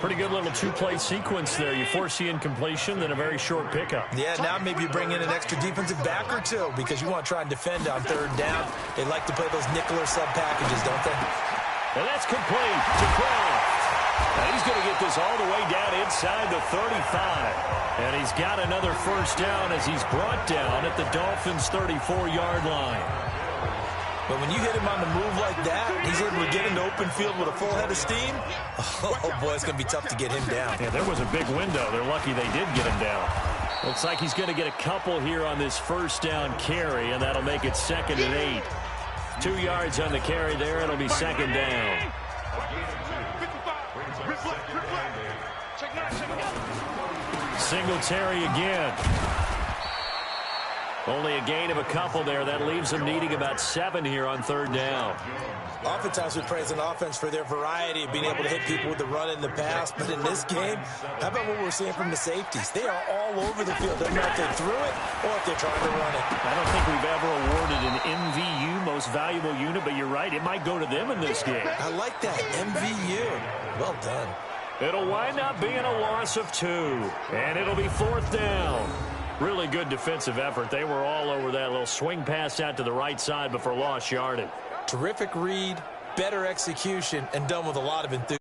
Speaker 2: Pretty good little two-play sequence there. You force the incompletion, then a very short pickup.
Speaker 1: Yeah, now maybe you bring in an extra defensive back or two because you want to try and defend on 3rd down. They like to play those nickel or sub packages, don't they?
Speaker 2: And that's complete to Kraft. Now he's going to get this all the way down inside the 35. And he's got another 1st down as he's brought down at the Dolphins' 34-yard line.
Speaker 1: But when you hit him on the move like that, he's able to get into open field with a full head of steam. Oh, boy, it's going to be tough to get him down.
Speaker 2: Yeah, there was a big window. They're lucky they did get him down. Looks like he's going to get a couple here on this 1st down carry, and that'll make it 2nd and 8. 2 yards on the carry there. It'll be 2nd down. Singletary again. Only a gain of a couple there. That leaves them needing about 7 here on 3rd down.
Speaker 1: Oftentimes we praise an offense for their variety of being able to hit people with the run and the pass. But in this game, how about what we're seeing from the safeties? They are all over the field. Doesn't matter if they threw it or if they're trying to run it.
Speaker 2: I don't think we've ever awarded an MVU, most valuable unit, but you're right. It might go to them in this game.
Speaker 1: I like that. MVU. Well done.
Speaker 2: It'll wind up being a loss of 2. And it'll be 4th down. Really good defensive effort. They were all over that little swing pass out to the right side before lost yardage.
Speaker 1: Terrific read, better execution, and done with a lot of enthusiasm.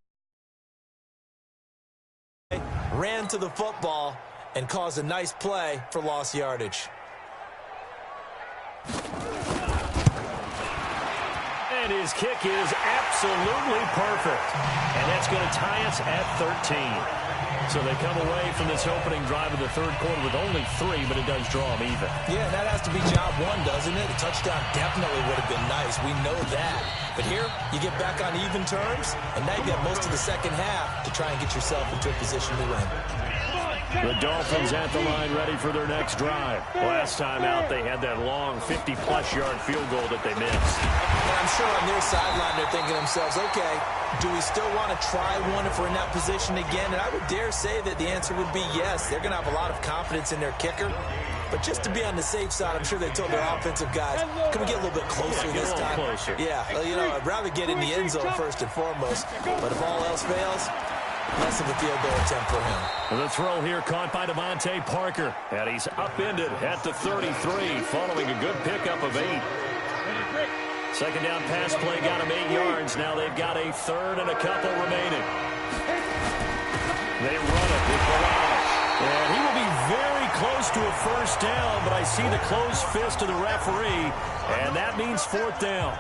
Speaker 1: Ran to the football and caused a nice play for lost yardage.
Speaker 2: And his kick is absolutely perfect. And that's going to tie us at 13. So they come away from this opening drive of the 3rd quarter with only 3, but it does draw them even.
Speaker 1: Yeah, that has to be job 1, doesn't it? A touchdown definitely would have been nice. We know that. But here, you get back on even terms, and now you got most of the second half to try and get yourself into a position to win.
Speaker 2: The Dolphins at the line ready for their next drive. Last time out, they had that long 50-plus yard field goal that they missed.
Speaker 1: And I'm sure on their sideline they're thinking to themselves, okay, do we still want to try one if we're in that position again? And I would dare say that the answer would be yes. They're going to have a lot of confidence in their kicker. But just to be on the safe side, I'm sure they told their offensive guys, can we get a little bit closer this time?
Speaker 2: Closer.
Speaker 1: Yeah, you know, I'd rather get in the end zone first and foremost. But if all else fails, less of a field goal attempt for him.
Speaker 2: The throw here caught by Devontae Parker. And he's upended at the 33 following a good pickup of 8. Second down pass play got him 8 yards. Now they've got a 3rd and a couple remaining. They run it with Barash. And he will be very close to a 1st down, but I see the closed fist of the referee, and that means 4th down.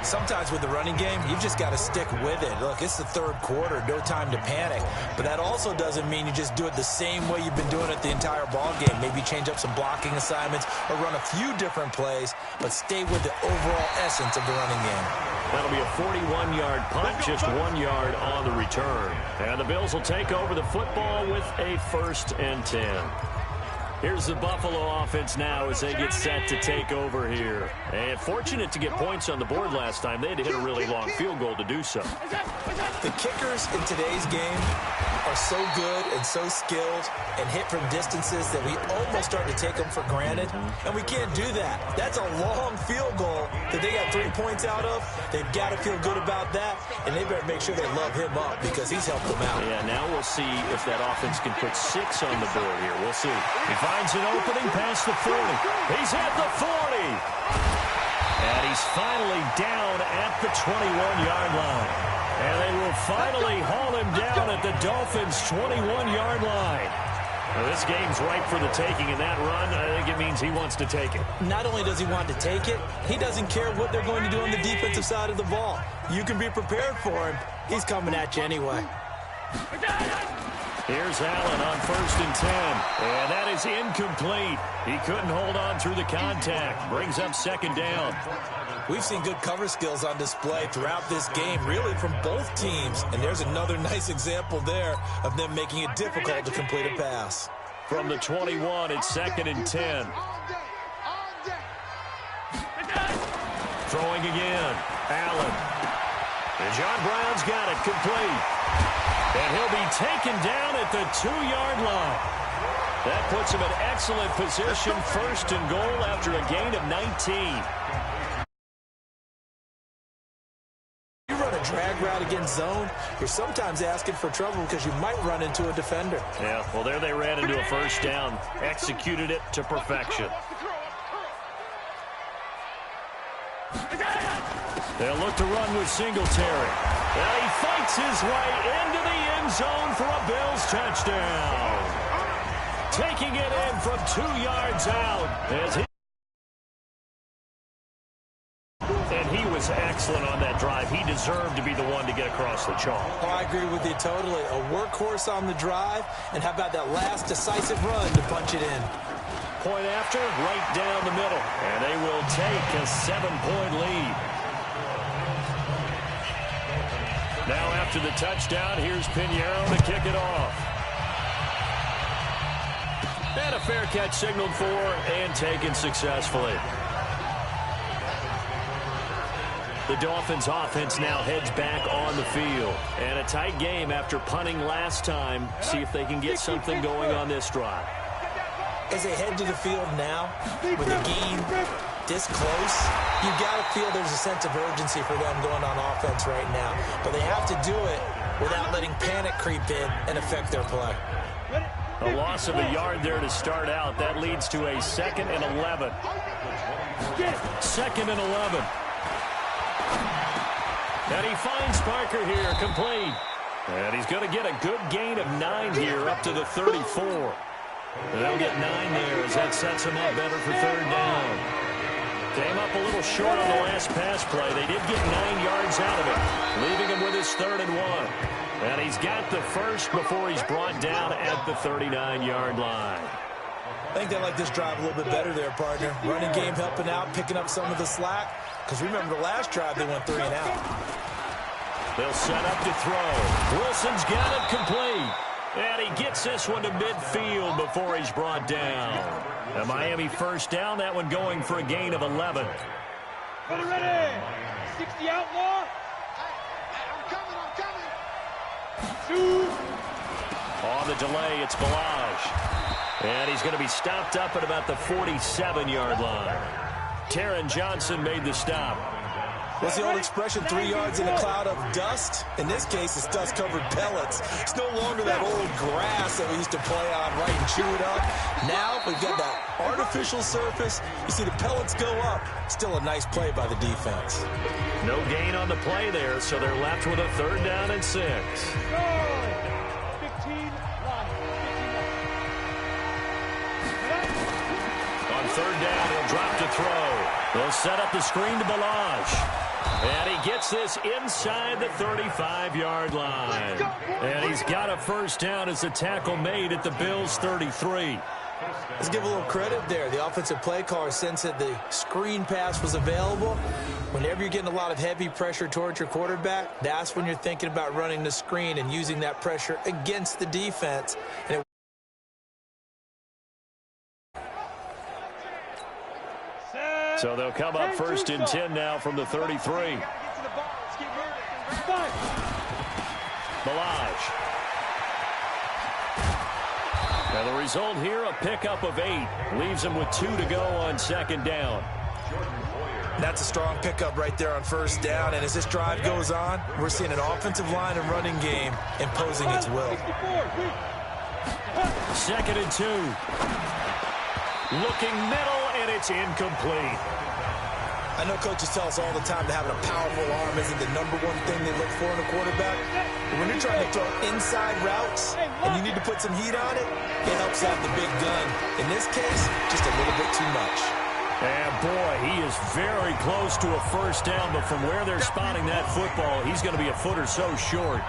Speaker 1: Sometimes with the running game, you've just got to stick with it. Look, it's the third quarter, no time to panic. But that also doesn't mean you just do it the same way you've been doing it the entire ball game. Maybe change up some blocking assignments or run a few different plays, but stay with the overall essence of the running game.
Speaker 2: That'll be a 41-yard punt, just 1 yard on the return. And the Bills will take over the football with a 1st and 10. Here's the Buffalo offense now as they get set to take over here. And fortunate to get points on the board last time. They had to hit a really long field goal to do so.
Speaker 1: The kickers in today's game are so good and so skilled and hit from distances that we almost start to take them for granted. And we can't do that. That's a long field goal that they got 3 points out of. They've got to feel good about that, and they better make sure they love him up because he's helped them out.
Speaker 2: Yeah, now we'll see if that offense can put 6 on the board here. We'll see. He finds an opening past the 40. He's at the 40. And he's finally down at the 21-yard line. And they will finally haul him down at the Dolphins' 21-yard line. Now, this game's ripe for the taking, and that run, I think it means he wants to take it. Not only does he want to take it, he doesn't care what they're going to do on the defensive side of the ball. You can be prepared for him. He's coming at you anyway. Here's Allen on 1st and 10. And that is incomplete. He couldn't hold on through the contact. Brings up 2nd down. We've seen good cover skills on display throughout this game, really from both teams. And there's another nice example there of them making it difficult to complete a pass. From the 21, it's 2nd and 10. Throwing again. Allen. And John Brown's got it complete. And he'll be taken down at the 2-yard line. That puts him in excellent position, 1st and goal after a gain of 19. You run a drag route against zone, you're sometimes asking for trouble because you might run into a defender. Yeah, well, there they ran into a 1st down, executed it to perfection. They'll look to run with Singletary. And he fights his way into the end zone for a Bills touchdown. Taking it in from 2 yards out. And he was excellent on that drive. He deserved to be the one to get across the chalk. Oh, I agree with you totally. A workhorse on the drive. And how about that last decisive run to punch it in? Point after, right down the middle. And they will take a 7-point lead. Now after the touchdown, here's Pinheiro to kick it off. And a fair catch signaled for and taken successfully. The Dolphins offense now heads back on the field. And a tight game after punting last time. See if they can get something going on this drive. As they head to the field now, with the game this close, you got to feel there's a sense of urgency for them going on offense right now. But they have to do it without letting panic creep in and affect their play. A loss of a yard there to start out. That leads to a 2nd and 11. 2nd and 11. And he finds Parker here, complete. And he's going to get a good gain of 9 here up to the 34. They'll get 9 there as that sets him up better for 3rd down. Came up a little short on the last pass play. They did get 9 yards out of it, leaving him with his 3rd and 1. And he's got the 1st before he's brought down at the 39-yard line. I think they like this drive a little bit better there, partner. Running game helping out, picking up some of the slack. Because remember the last drive, they went 3 and out. They'll set up to throw. Wilson's got it complete. And he gets this one to midfield before he's brought down. A Miami 1st down, that one going for a gain of 11.
Speaker 3: Ready. 60 outlaw. I'm coming. Shoot.
Speaker 2: On the delay, it's Balaj. And he's going to be stopped up at about the 47-yard line. Taron Johnson made the stop. What's the old expression, 3 yards in a cloud of dust? In this case, it's dust-covered pellets. It's no longer that old grass that we used to play on, right, and chew it up. Now we've got that artificial surface. You see the pellets go up. Still a nice play by the defense. No gain on the play there, so they're left with a 3rd down and 6.
Speaker 3: 15,
Speaker 2: On 3rd down, he'll drop to throw. They'll set up the screen to Balaj. And he gets this inside the 35-yard line. And he's got a first down as the tackle made at the Bills' 33.
Speaker 1: Let's give a little credit there. The offensive play caller sensed that the screen pass was available. Whenever you're getting a lot of heavy pressure towards your quarterback, that's when you're thinking about running the screen and using that pressure against the defense. And
Speaker 2: so they'll come up first and 10 now from the 33. Balaj. Now the result here, a pickup of 8. Leaves him with 2 to go on second down.
Speaker 1: that's a strong pickup right there on first down. And as this drive goes on, we're seeing an offensive line and running game imposing its will.
Speaker 2: Second and 2. Looking middle, and it's incomplete.
Speaker 1: I know coaches tell us all the time that having a powerful arm isn't the #1 thing they look for in a quarterback. But when you're trying to throw inside routes and you need to put some heat on it, it helps have the big gun. In this case, just a little bit too much.
Speaker 2: And boy, he is very close to a first down, but from where they're spotting that football, he's going to be a foot or so short.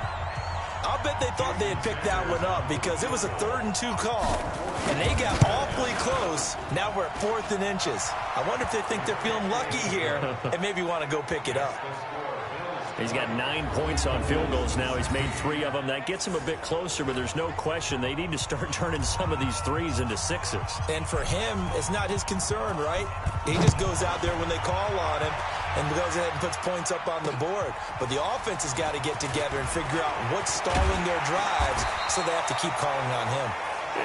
Speaker 1: I'll bet they thought they had picked that one up because it was a 3rd and 2 call, and they got awfully close. Now we're at 4th and inches. I wonder if they think they're feeling lucky here and maybe want to go pick it up.
Speaker 2: He's got 9 points on field goals now. He's made 3 of them. That gets him a bit closer, but there's no question they need to start turning some of these 3s into 6s.
Speaker 1: And for him, it's not his concern, right? He just goes out there when they call on him and goes ahead and puts points up on the board. But the offense has got to get together and figure out what's stalling their drives, so they have to keep calling on him.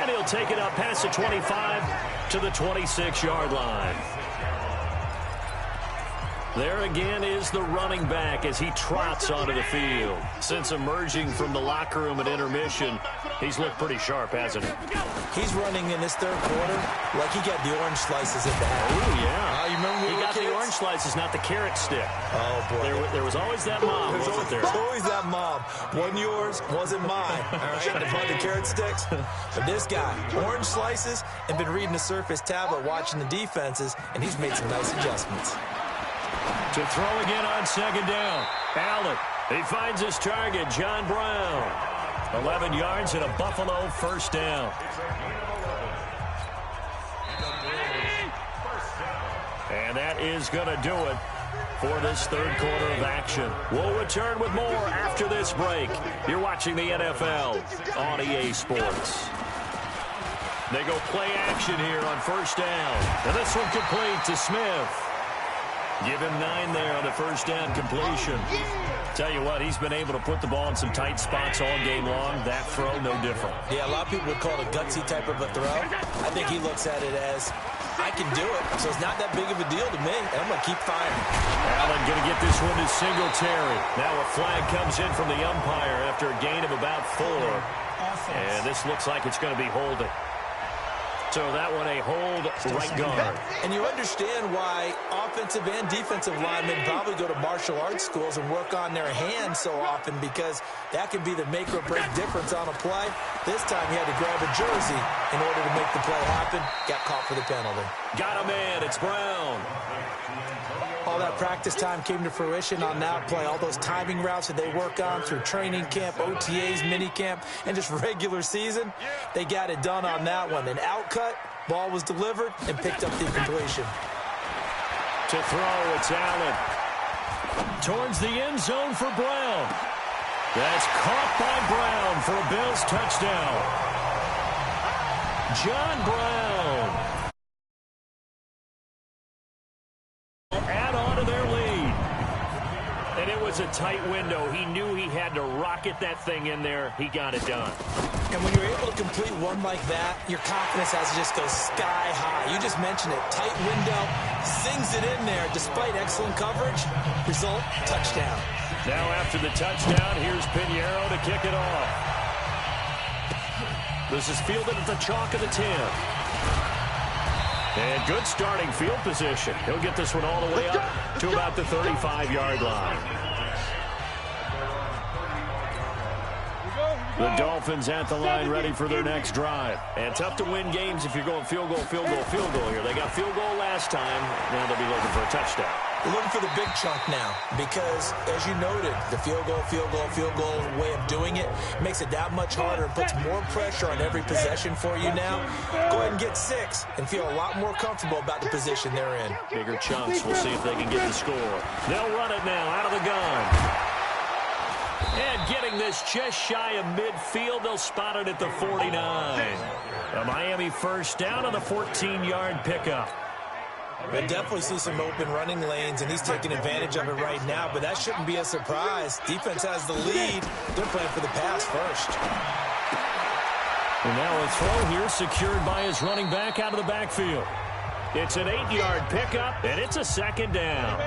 Speaker 2: And he'll take it up past the 25 to the 26-yard line. There again is the running back as he trots onto the field. Since emerging from the locker room at intermission, he's looked pretty sharp, hasn't he?
Speaker 1: He's running in this 3rd quarter like he got the orange slices at the half.
Speaker 2: Oh, yeah.
Speaker 1: You remember
Speaker 2: he got the orange slices, not the carrot stick.
Speaker 1: Oh, boy.
Speaker 2: There was always that mom, wasn't there?
Speaker 1: There's always that mom. Wasn't yours, wasn't mine. All right, they bought the carrot sticks. But this guy, orange slices, and been reading the Surface tablet, watching the defenses, and he's made some nice adjustments.
Speaker 2: To throw again on second down. Allen, he finds his target, John Brown. 11 yards and a Buffalo first down. And that is going to do it for this 3rd quarter of action. We'll return with more after this break. You're watching the NFL on EA Sports. They go play action here on first down. And this one complete to Smith. Give him 9 there on the first down completion. Tell you what, he's been able to put the ball in some tight spots all game long. That throw, no different.
Speaker 1: Yeah, a lot of people would call it a gutsy type of a throw. I think he looks at it as, I can do it, so it's not that big of a deal to me, and I'm going to keep firing.
Speaker 2: Allen going to get this one to Singletary. Now a flag comes in from the umpire after a gain of about 4. And this looks like it's going to be holding. So that one a hold right guard.
Speaker 1: And you understand why offensive and defensive linemen probably go to martial arts schools and work on their hands so often, because that can be the make or break difference on a play. This time he had to grab a jersey in order to make the play happen. Got caught for the penalty.
Speaker 2: Got a man. It's Brown.
Speaker 1: All that practice time came to fruition on that play. All those timing routes that they work on through training camp, OTAs, minicamp, and just regular season, they got it done on that one. An outcut, ball was delivered, and picked up the completion.
Speaker 2: To throw, it's Allen. Towards the end zone for Brown. That's caught by Brown for a Bills touchdown. John Brown. Add on to their lead. And it was a tight window. He knew he had to rocket that thing in there. He got it done.
Speaker 1: And when you're able to complete one like that, your confidence has to just go sky high. You just mentioned it. Tight window, sings it in there despite excellent coverage. Result, touchdown.
Speaker 2: Now after the touchdown, here's Pinheiro to kick it off. This is fielded at the chalk of the 10. And good starting field position. He'll get this one all the way up to about the 35-yard line. The Dolphins at the line ready for their next drive. And tough to win games if you're going field goal, field goal, field goal here. They got field goal last time. Now they'll be looking for a touchdown.
Speaker 1: We're looking for the big chunk now because, as you noted, the field goal way of doing it makes it that much harder and puts more pressure on every possession for you now. Go ahead and get 6 and feel a lot more comfortable about the position they're in.
Speaker 2: Bigger chunks. We'll see if they can get the score. They'll run it now out of the gun. And getting this just shy of midfield, they'll spot it at the 49. A Miami first down on the 14-yard pickup.
Speaker 1: We'll definitely see some open running lanes, and he's taking advantage of it right now, but that shouldn't be a surprise. Defense has the lead. They're playing for the pass first.
Speaker 2: And now a throw here secured by his running back out of the backfield. It's an 8-yard pickup, and it's a second down.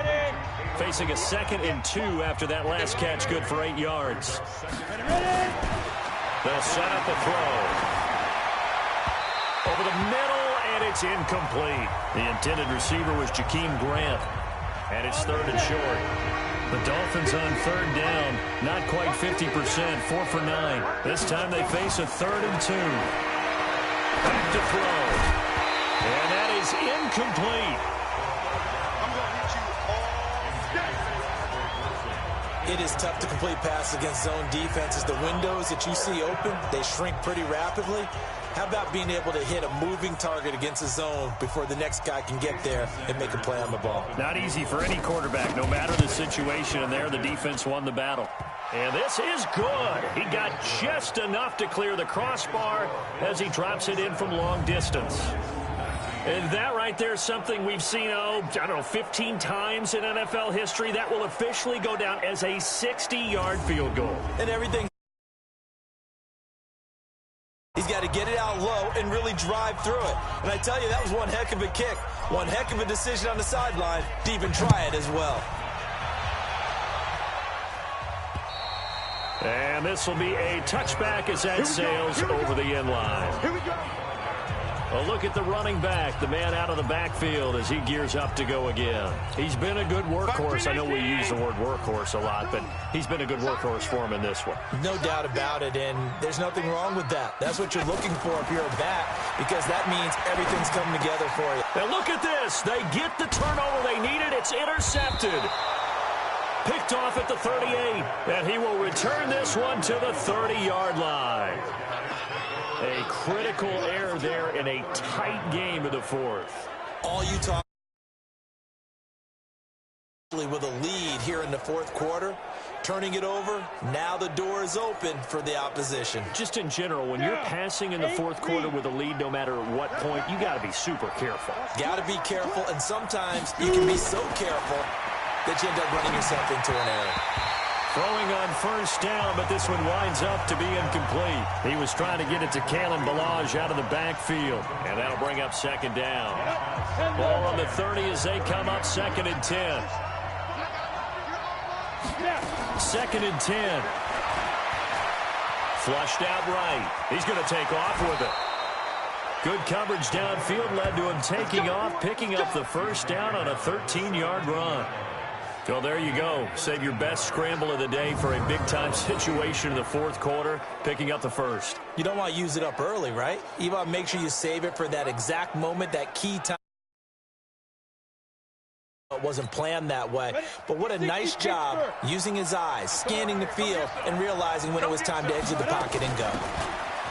Speaker 2: Facing a 2nd and 2 after that last catch, good for 8 yards. They'll set up a throw. Over the middle, and it's incomplete. The intended receiver was Jakeem Grant, and it's 3rd and short. The Dolphins on 3rd down, not quite 50%, 4 for 9. This time they face a 3rd and 2. Back to throw, and that is incomplete.
Speaker 1: It is tough to complete passes against zone defenses. The windows that you see open, they shrink pretty rapidly. How about being able to hit a moving target against a zone before the next guy can get there and make a play on the ball?
Speaker 2: Not easy for any quarterback, no matter the situation, and there the defense won the battle. And this is good. He got just enough to clear the crossbar as he drops it in from long distance. And that right there is something we've seen, I don't know, 15 times in NFL history. That will officially go down as a 60-yard field goal.
Speaker 1: And everything. He's got to get it out low and really drive through it. And I tell you, that was one heck of a kick. One heck of a decision on the sideline to even try it as well.
Speaker 2: And this will be a touchback as that sails over the end line.
Speaker 3: Here we go.
Speaker 2: A look at the running back, the man out of the backfield as he gears up to go again. He's been a good workhorse. I know we use the word workhorse a lot, but he's been a good workhorse for him in this one.
Speaker 1: No doubt about it, and there's nothing wrong with that. That's what you're looking for if you're a back, because that means everything's coming together for you.
Speaker 2: And look at this. They get the turnover they needed. It's intercepted. Picked off at the 38, and he will return this one to the 30-yard line. A critical error there in a tight game of the 4th.
Speaker 1: All you talk with a lead here in the 4th quarter, turning it over, now the door is open for the opposition.
Speaker 2: Just in general, when you're passing in the 4th quarter with a lead, no matter at what point, you got to be super careful.
Speaker 1: Got to be careful, and sometimes you can be so careful that you end up running yourself into an error.
Speaker 2: Throwing on 1st down, but this one winds up to be incomplete. He was trying to get it to Kalen Ballage out of the backfield, and that'll bring up 2nd down. Ball on the 30 as they come up 2nd and 10. 2nd and 10. Flushed out right. He's going to take off with it. Good coverage downfield led to him taking off, picking up the 1st down on a 13-yard run. So there you go. Save your best scramble of the day for a big-time situation in the 4th quarter, picking up the 1st.
Speaker 1: You don't want to use it up early, right? You want to make sure you save it for that exact moment, that key time. It wasn't planned that way. But what a nice job using his eyes, scanning the field, and realizing when it was time to exit the pocket and go.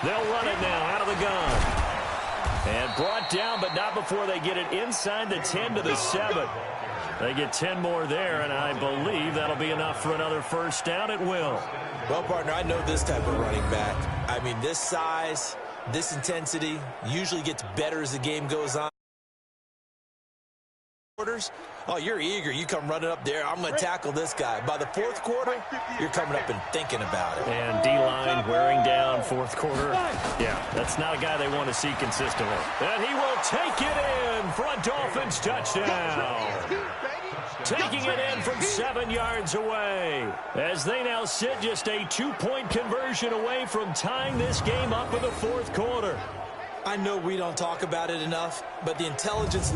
Speaker 2: They'll run it now out of the gun. And brought down, but not before they get it inside the 10 to the 7. They get 10 more there, and I believe that'll be enough for another 1st down. It will.
Speaker 1: Well, partner, I know this type of running back. I mean, this size, this intensity usually gets better as the game goes on. Oh, you're eager. You come running up there. I'm going to tackle this guy. By the 4th quarter, you're coming up and thinking about it.
Speaker 2: And D-line wearing down 4th quarter. Yeah, that's not a guy they want to see consistently. And he will take it in for a Dolphins touchdown. Taking it in from 7 yards away. As they now sit just a 2-point conversion away from tying this game up in the 4th quarter.
Speaker 1: I know we don't talk about it enough, but the intelligence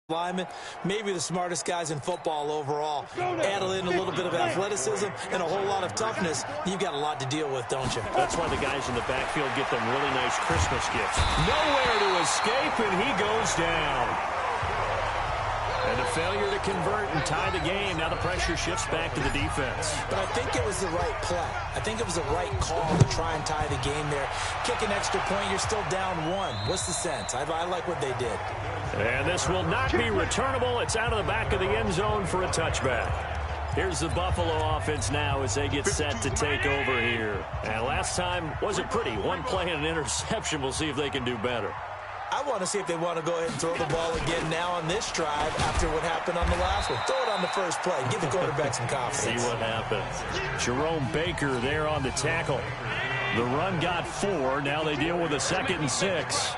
Speaker 1: linemen, maybe the smartest guys in football overall. Add in a little bit of athleticism and a whole lot of toughness. You've got a lot to deal with, don't you?
Speaker 2: That's why the guys in the backfield get them really nice Christmas gifts. Nowhere to escape, and he goes down. failure to convert and tie the game. Now the pressure shifts back to the defense.
Speaker 1: But I think it was the right play. I think it was the right call to try and tie the game there. Kick an extra point, you're still down one. What's the sense? I like what they did.
Speaker 2: And this will not be returnable. It's out of the back of the end zone for a touchback. Here's the Buffalo offense now as they get set to take over here. And last time wasn't pretty. One play and an interception. We'll see if they can do better.
Speaker 1: I want to see if they want to go ahead and throw the ball again now on this drive after what happened on the last one. Throw it on the first play. Give the quarterback some confidence.
Speaker 2: See what happens. Jerome Baker there on the tackle. The run got 4. Now they deal with a 2nd and 6.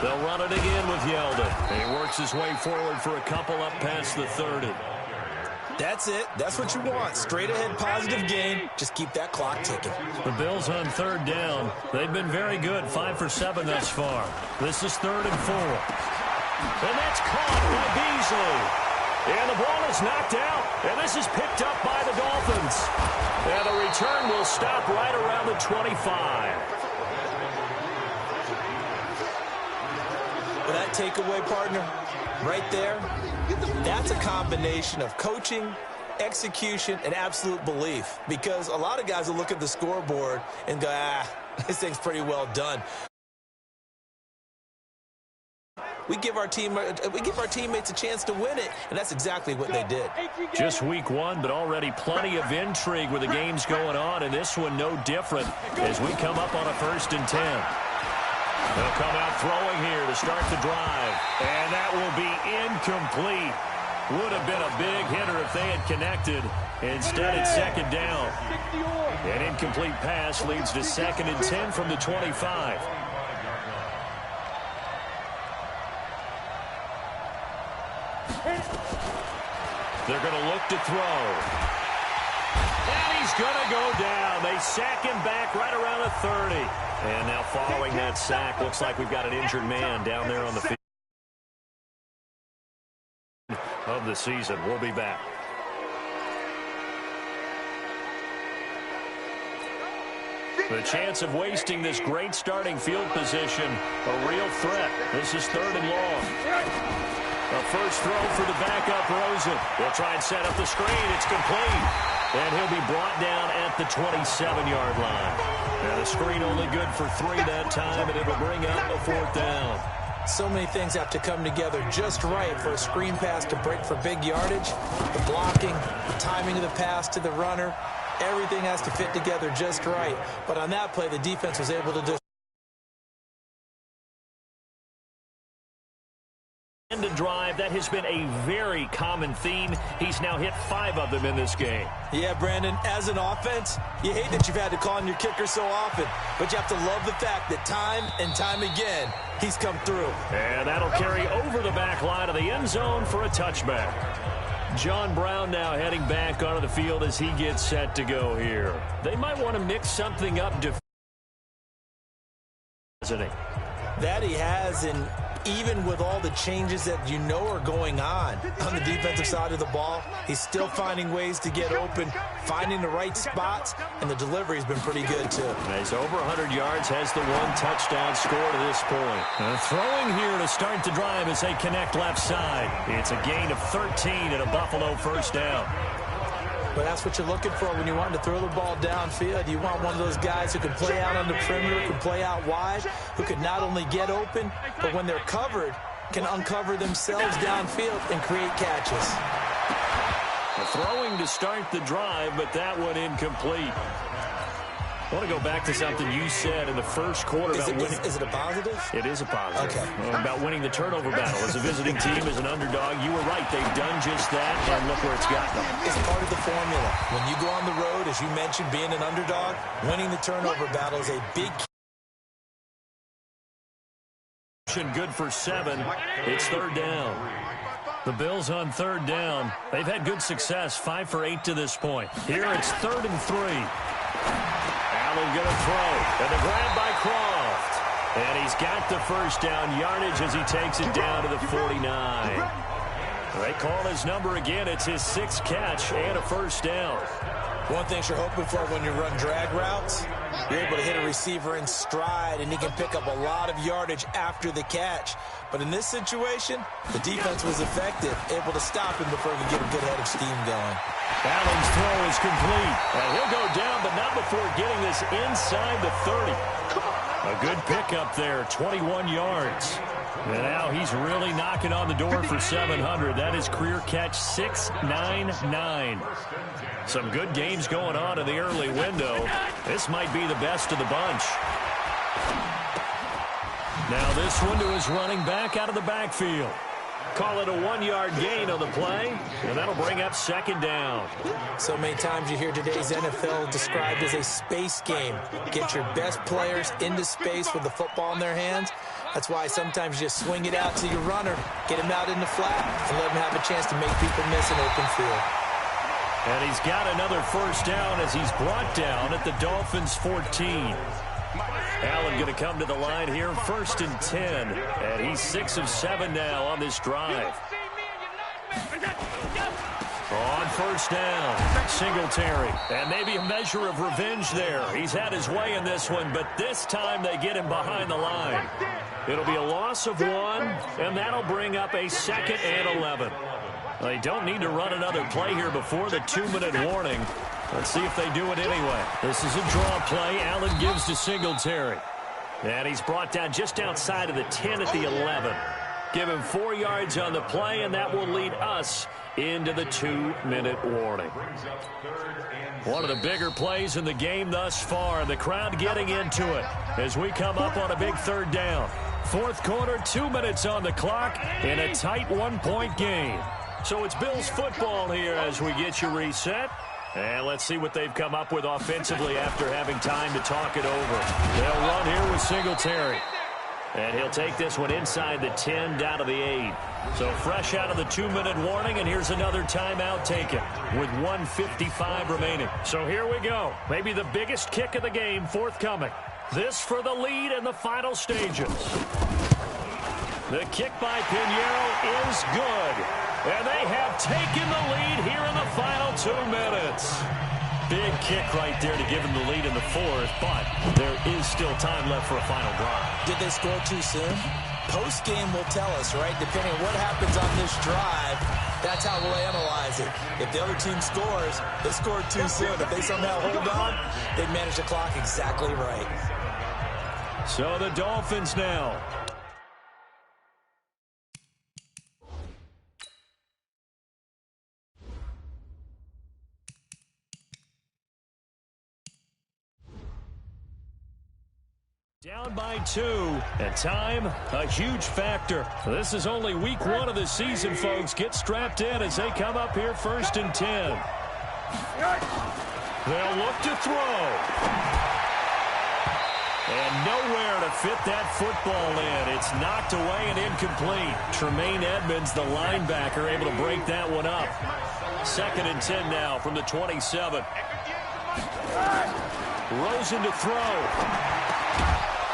Speaker 2: They'll run it again with Yeldon. He works his way forward for a couple up past the 30.
Speaker 1: That's it. That's what you want. Straight ahead positive gain. Just keep that clock ticking.
Speaker 2: The Bills on 3rd down. They've been very good. 5 for 7 thus far. This is 3rd and 4. And that's caught by Beasley. And the ball is knocked out. And this is picked up by the Dolphins. And the return will stop right around the 25.
Speaker 1: That takeaway, partner, right there, that's a combination of coaching, execution, and absolute belief. Because a lot of guys will look at the scoreboard and go, this thing's pretty well done. We give our teammates a chance to win it, and that's exactly what they did.
Speaker 2: Just week 1, but already plenty of intrigue with the games going on, and this one no different as we come up on a 1st and 10. They'll come out throwing here to start the drive. And that will be incomplete. Would have been a big hitter if they had connected. Instead, it's 2nd down. An incomplete pass leads to 2nd and 10 from the 25. They're going to look to throw. And he's going to go down. They sack him back right around the 30. And now following that sack, looks like we've got an injured man down there on the field of the season. We'll be back. The chance of wasting this great starting field position, a real threat. This is 3rd and long. A first throw for the backup, Rosen. They'll try and set up the screen. It's complete. And he'll be brought down at the 27-yard line. And the screen only good for 3 that time, and it'll bring up a 4th down.
Speaker 1: So many things have to come together just right for a screen pass to break for big yardage. The blocking, the timing of the pass to the runner, everything has to fit together just right. But on that play, the defense was able to just
Speaker 2: end a drive. That has been a very common theme. He's now hit 5 of them in this game.
Speaker 1: Yeah, Brandon, as an offense, you hate that you've had to call on your kicker so often, but you have to love the fact that time and time again, he's come through.
Speaker 2: And that'll carry over the back line of the end zone for a touchback. John Brown now heading back onto the field as he gets set to go here. They might want to mix something up.
Speaker 1: That he has, and even with all the changes that you know are going on the defensive side of the ball, he's still finding ways to get open, finding the right spots, and the delivery's been pretty good too.
Speaker 2: He's over 100 yards, has the 1 touchdown score to this point. Throwing here to start the drive as they connect left side. It's a gain of 13 and a Buffalo 1st down.
Speaker 1: But that's what you're looking for when you want to throw the ball downfield. You want one of those guys who can play out on the perimeter, can play out wide, who can not only get open, but when they're covered, can uncover themselves downfield and create catches.
Speaker 2: Throwing to start the drive, but that one incomplete. I want to go back to something you said in the first quarter about winning.
Speaker 1: Is it a positive?
Speaker 2: It is a positive.
Speaker 1: Okay.
Speaker 2: About winning the turnover battle. As a visiting team, as an underdog, you were right. They've done just that, and look where it's gotten them.
Speaker 1: It's part of the formula. When you go on the road, as you mentioned, being an underdog, winning the turnover battle is a big key.
Speaker 2: Good for 7. It's 3rd down. The Bills on 3rd down. They've had good success, 5 for 8 to this point. Here it's 3rd and 3. Allen going to throw. And the grab by Croft. And he's got the 1st down yardage as he takes it down to the 49. They call his number again. It's his 6th catch and a 1st down.
Speaker 1: One thing you're hoping for when you run drag routes, You're able to hit a receiver in stride, and he can pick up a lot of yardage after the catch. But in this situation, the defense was effective, able to stop him before he could get a good head of steam going.
Speaker 2: Allen's throw is complete. And he'll go down, but not before getting this inside the 30. A good pickup there, 21 yards. And now he's really knocking on the door for 700. That is career catch 699. Some good games going on in the early window. This might be the best of the bunch. Now this window is running back out of the backfield. Call it a 1-yard gain on the play, and that'll bring up second down.
Speaker 1: So many times you hear today's NFL described as a space game. Get your best players into space with the football in their hands. That's why sometimes you just swing it out to your runner, get him out in the flat, and let him have a chance to make people miss an open field.
Speaker 2: And he's got another first down as he's brought down at the Dolphins' 14. Allen going to come to the line here, 1st and 10. And he's 6 of 7 now on this drive. On first down, Singletary. And maybe a measure of revenge there. He's had his way in this one, but this time they get him behind the line. It'll be a loss of 1, and that'll bring up a 2nd and 11. They don't need to run another play here before the 2-minute warning. Let's see if they do it anyway. This is a draw play. Allen gives to Singletary. And he's brought down just outside of the 10 at the 11. Give him 4 yards on the play, and that will lead us into the 2-minute warning. One of the bigger plays in the game thus far. The crowd getting into it as we come up on a big 3rd down. 4th quarter, 2 minutes on the clock in a tight 1-point game. So it's Bills football here as we get you reset. And let's see what they've come up with offensively after having time to talk it over. They'll run here with Singletary. And he'll take this one inside the 10 down to the 8. So fresh out of the 2-minute warning, and here's another timeout taken with 1:55 remaining. So here we go. Maybe the biggest kick of the game forthcoming. This for the lead in the final stages. The kick by Pinheiro is good. And they have taken the lead here in the final 2 minutes. Big kick right there to give them the lead in the 4th, but there is still time left for a final drive.
Speaker 1: Did they score too soon? Post-game will tell us, right? Depending on what happens on this drive, that's how we'll analyze it. If the other team scores, they scored too soon. If they somehow hold on, they manage the clock exactly right.
Speaker 2: So the Dolphins now. Down by 2, and time, a huge factor. This is only week 1 of the season, folks. Get strapped in as they come up here 1st and 10. They'll look to throw. And nowhere to fit that football in. It's knocked away and incomplete. Tremaine Edmonds, the linebacker, able to break that one up. 2nd and 10 now from the 27. Rosen to throw.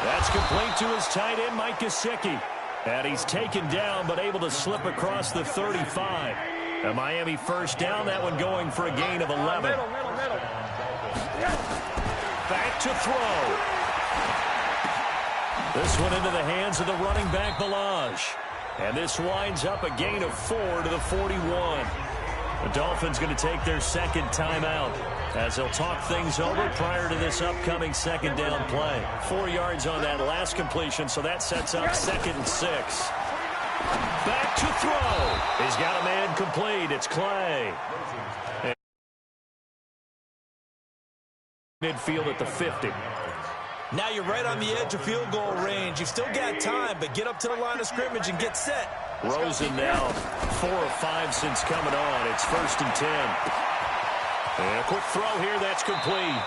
Speaker 2: That's complete to his tight end, Mike Gesicki. And he's taken down, but able to slip across the 35. A Miami first down, that one going for a gain of 11. Back to throw. This one into the hands of the running back, Balaj. And this winds up a gain of 4 to the 41. The Dolphins going to take their 2nd timeout as they'll talk things over prior to this upcoming 2nd down play. 4 yards on that last completion, so that sets up 2nd and 6. Back to throw. He's got a man complete. It's Clay. Midfield at the 50.
Speaker 1: Now you're right on the edge of field goal range. You've still got time, but get up to the line of scrimmage and get set.
Speaker 2: Rosen now 4 of 5 since coming on. It's 1st and 10. And a quick throw here, that's complete.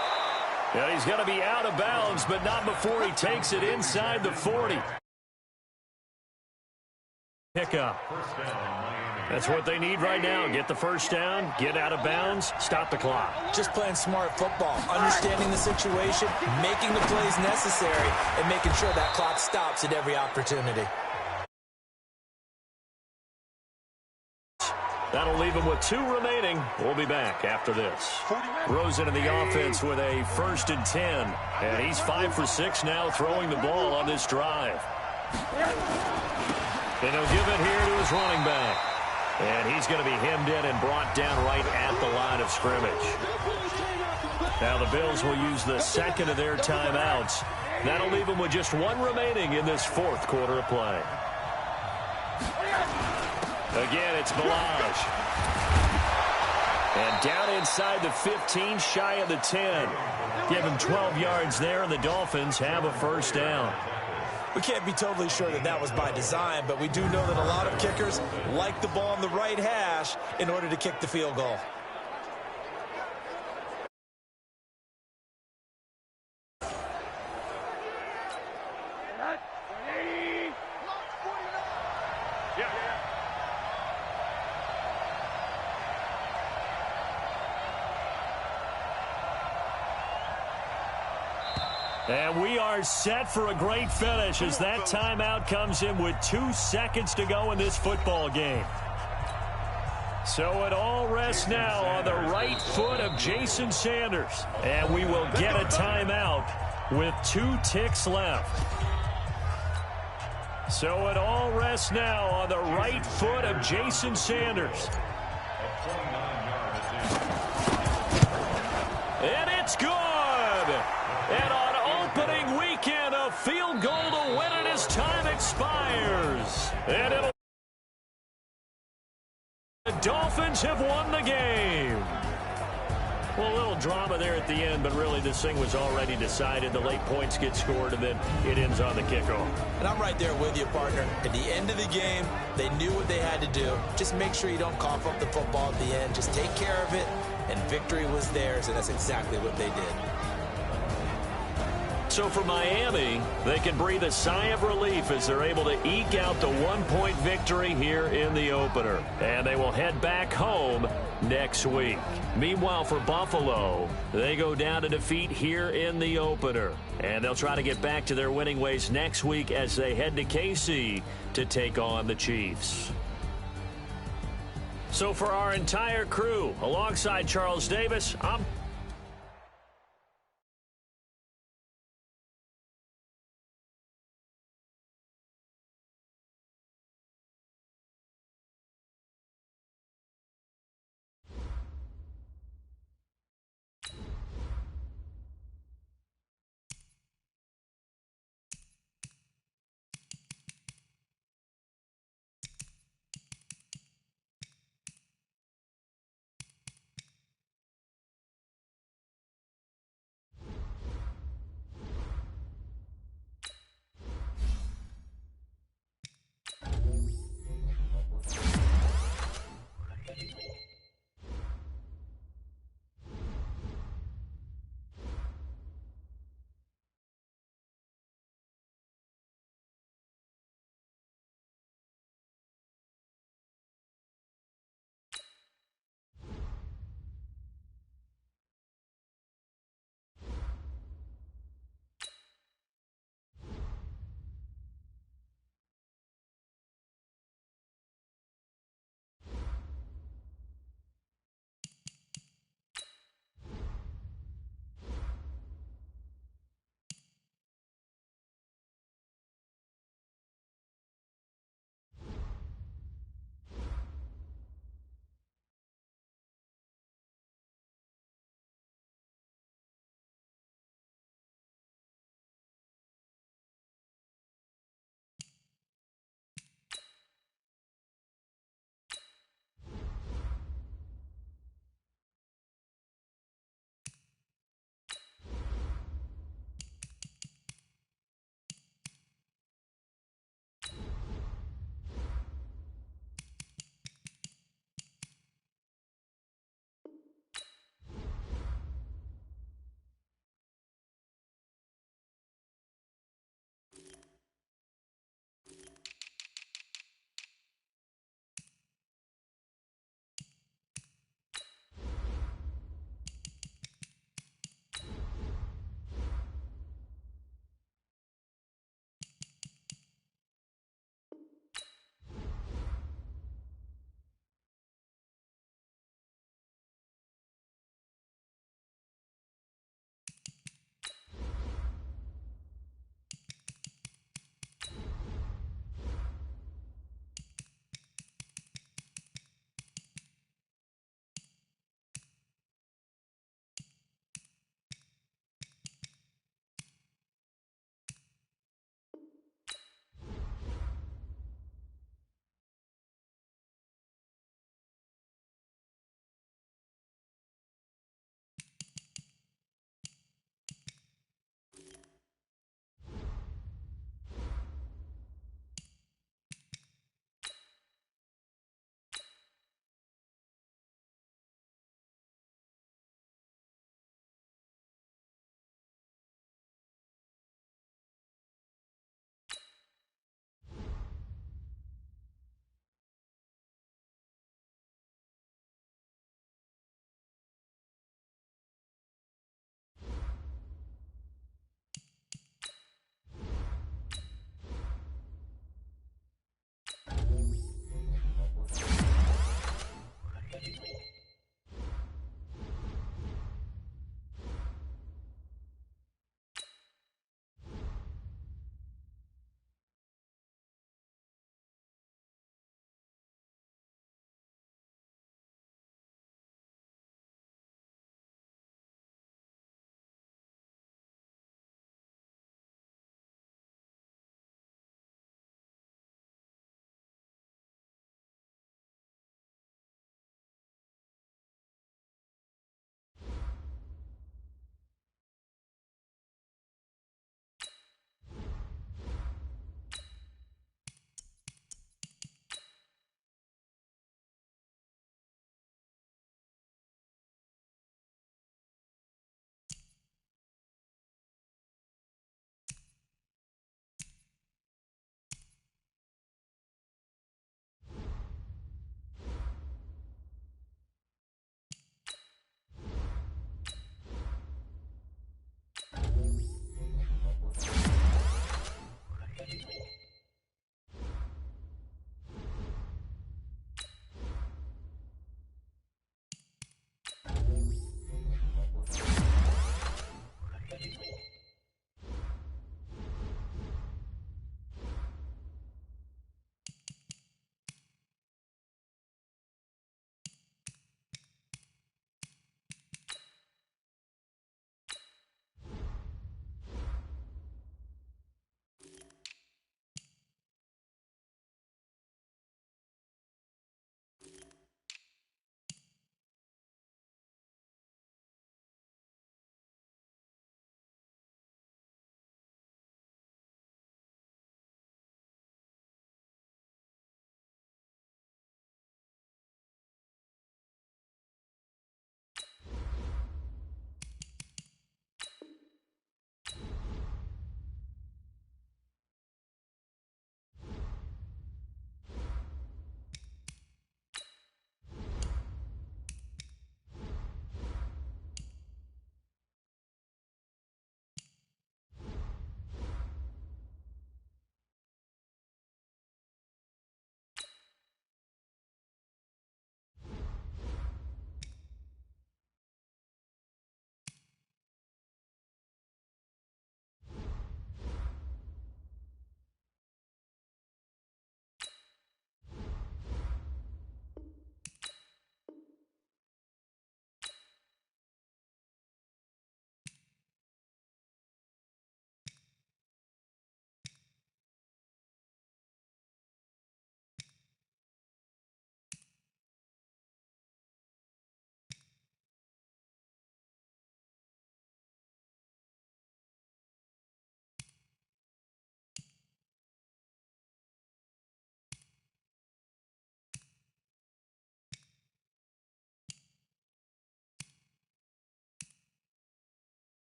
Speaker 2: And he's going to be out of bounds, but not before he takes it inside the 40. Pickup. That's what they need right now. Get the first down, get out of bounds, stop the clock.
Speaker 1: Just playing smart football, understanding the situation, making the plays necessary, and making sure that clock stops at every opportunity.
Speaker 2: That'll leave him with 2 remaining. We'll be back after this. Rosen in the offense with a 1st and 10. And he's 5 for 6 now throwing the ball on this drive. And he'll give it here to his running back. And he's going to be hemmed in and brought down right at the line of scrimmage. Now the Bills will use the second of their timeouts. That'll leave them with just 1 remaining in this 4th quarter of play. Again, it's Balaj. And down inside the 15, shy of the 10. Give him 12 yards there, and the Dolphins have a 1st down.
Speaker 1: We can't be totally sure that that was by design, but we do know that a lot of kickers like the ball on the right hash in order to kick the field goal.
Speaker 2: And we are set for a great finish as that timeout comes in with 2 seconds to go in this football game. So it all rests now on the right foot of Jason Sanders. And we will get a timeout with 2 ticks left. So it all rests now on the right foot of Jason Sanders. And it's good. And on opening weekend, a field goal to win it as time expires. And the Dolphins have won the game. Well, a little drama there at the end, but really this thing was already decided. The late points get scored, and then it ends on the kickoff.
Speaker 1: And I'm right there with you, partner. At the end of the game, they knew what they had to do. Just make sure you don't cough up the football at the end. Just take care of it, and victory was theirs, and that's exactly what they did.
Speaker 2: So for Miami, they can breathe a sigh of relief as they're able to eke out the 1-point victory here in the opener. And they will head back home next week. Meanwhile, for Buffalo, they go down to defeat here in the opener. And they'll try to get back to their winning ways next week as they head to KC to take on the Chiefs. So for our entire crew, alongside Charles Davis, I'm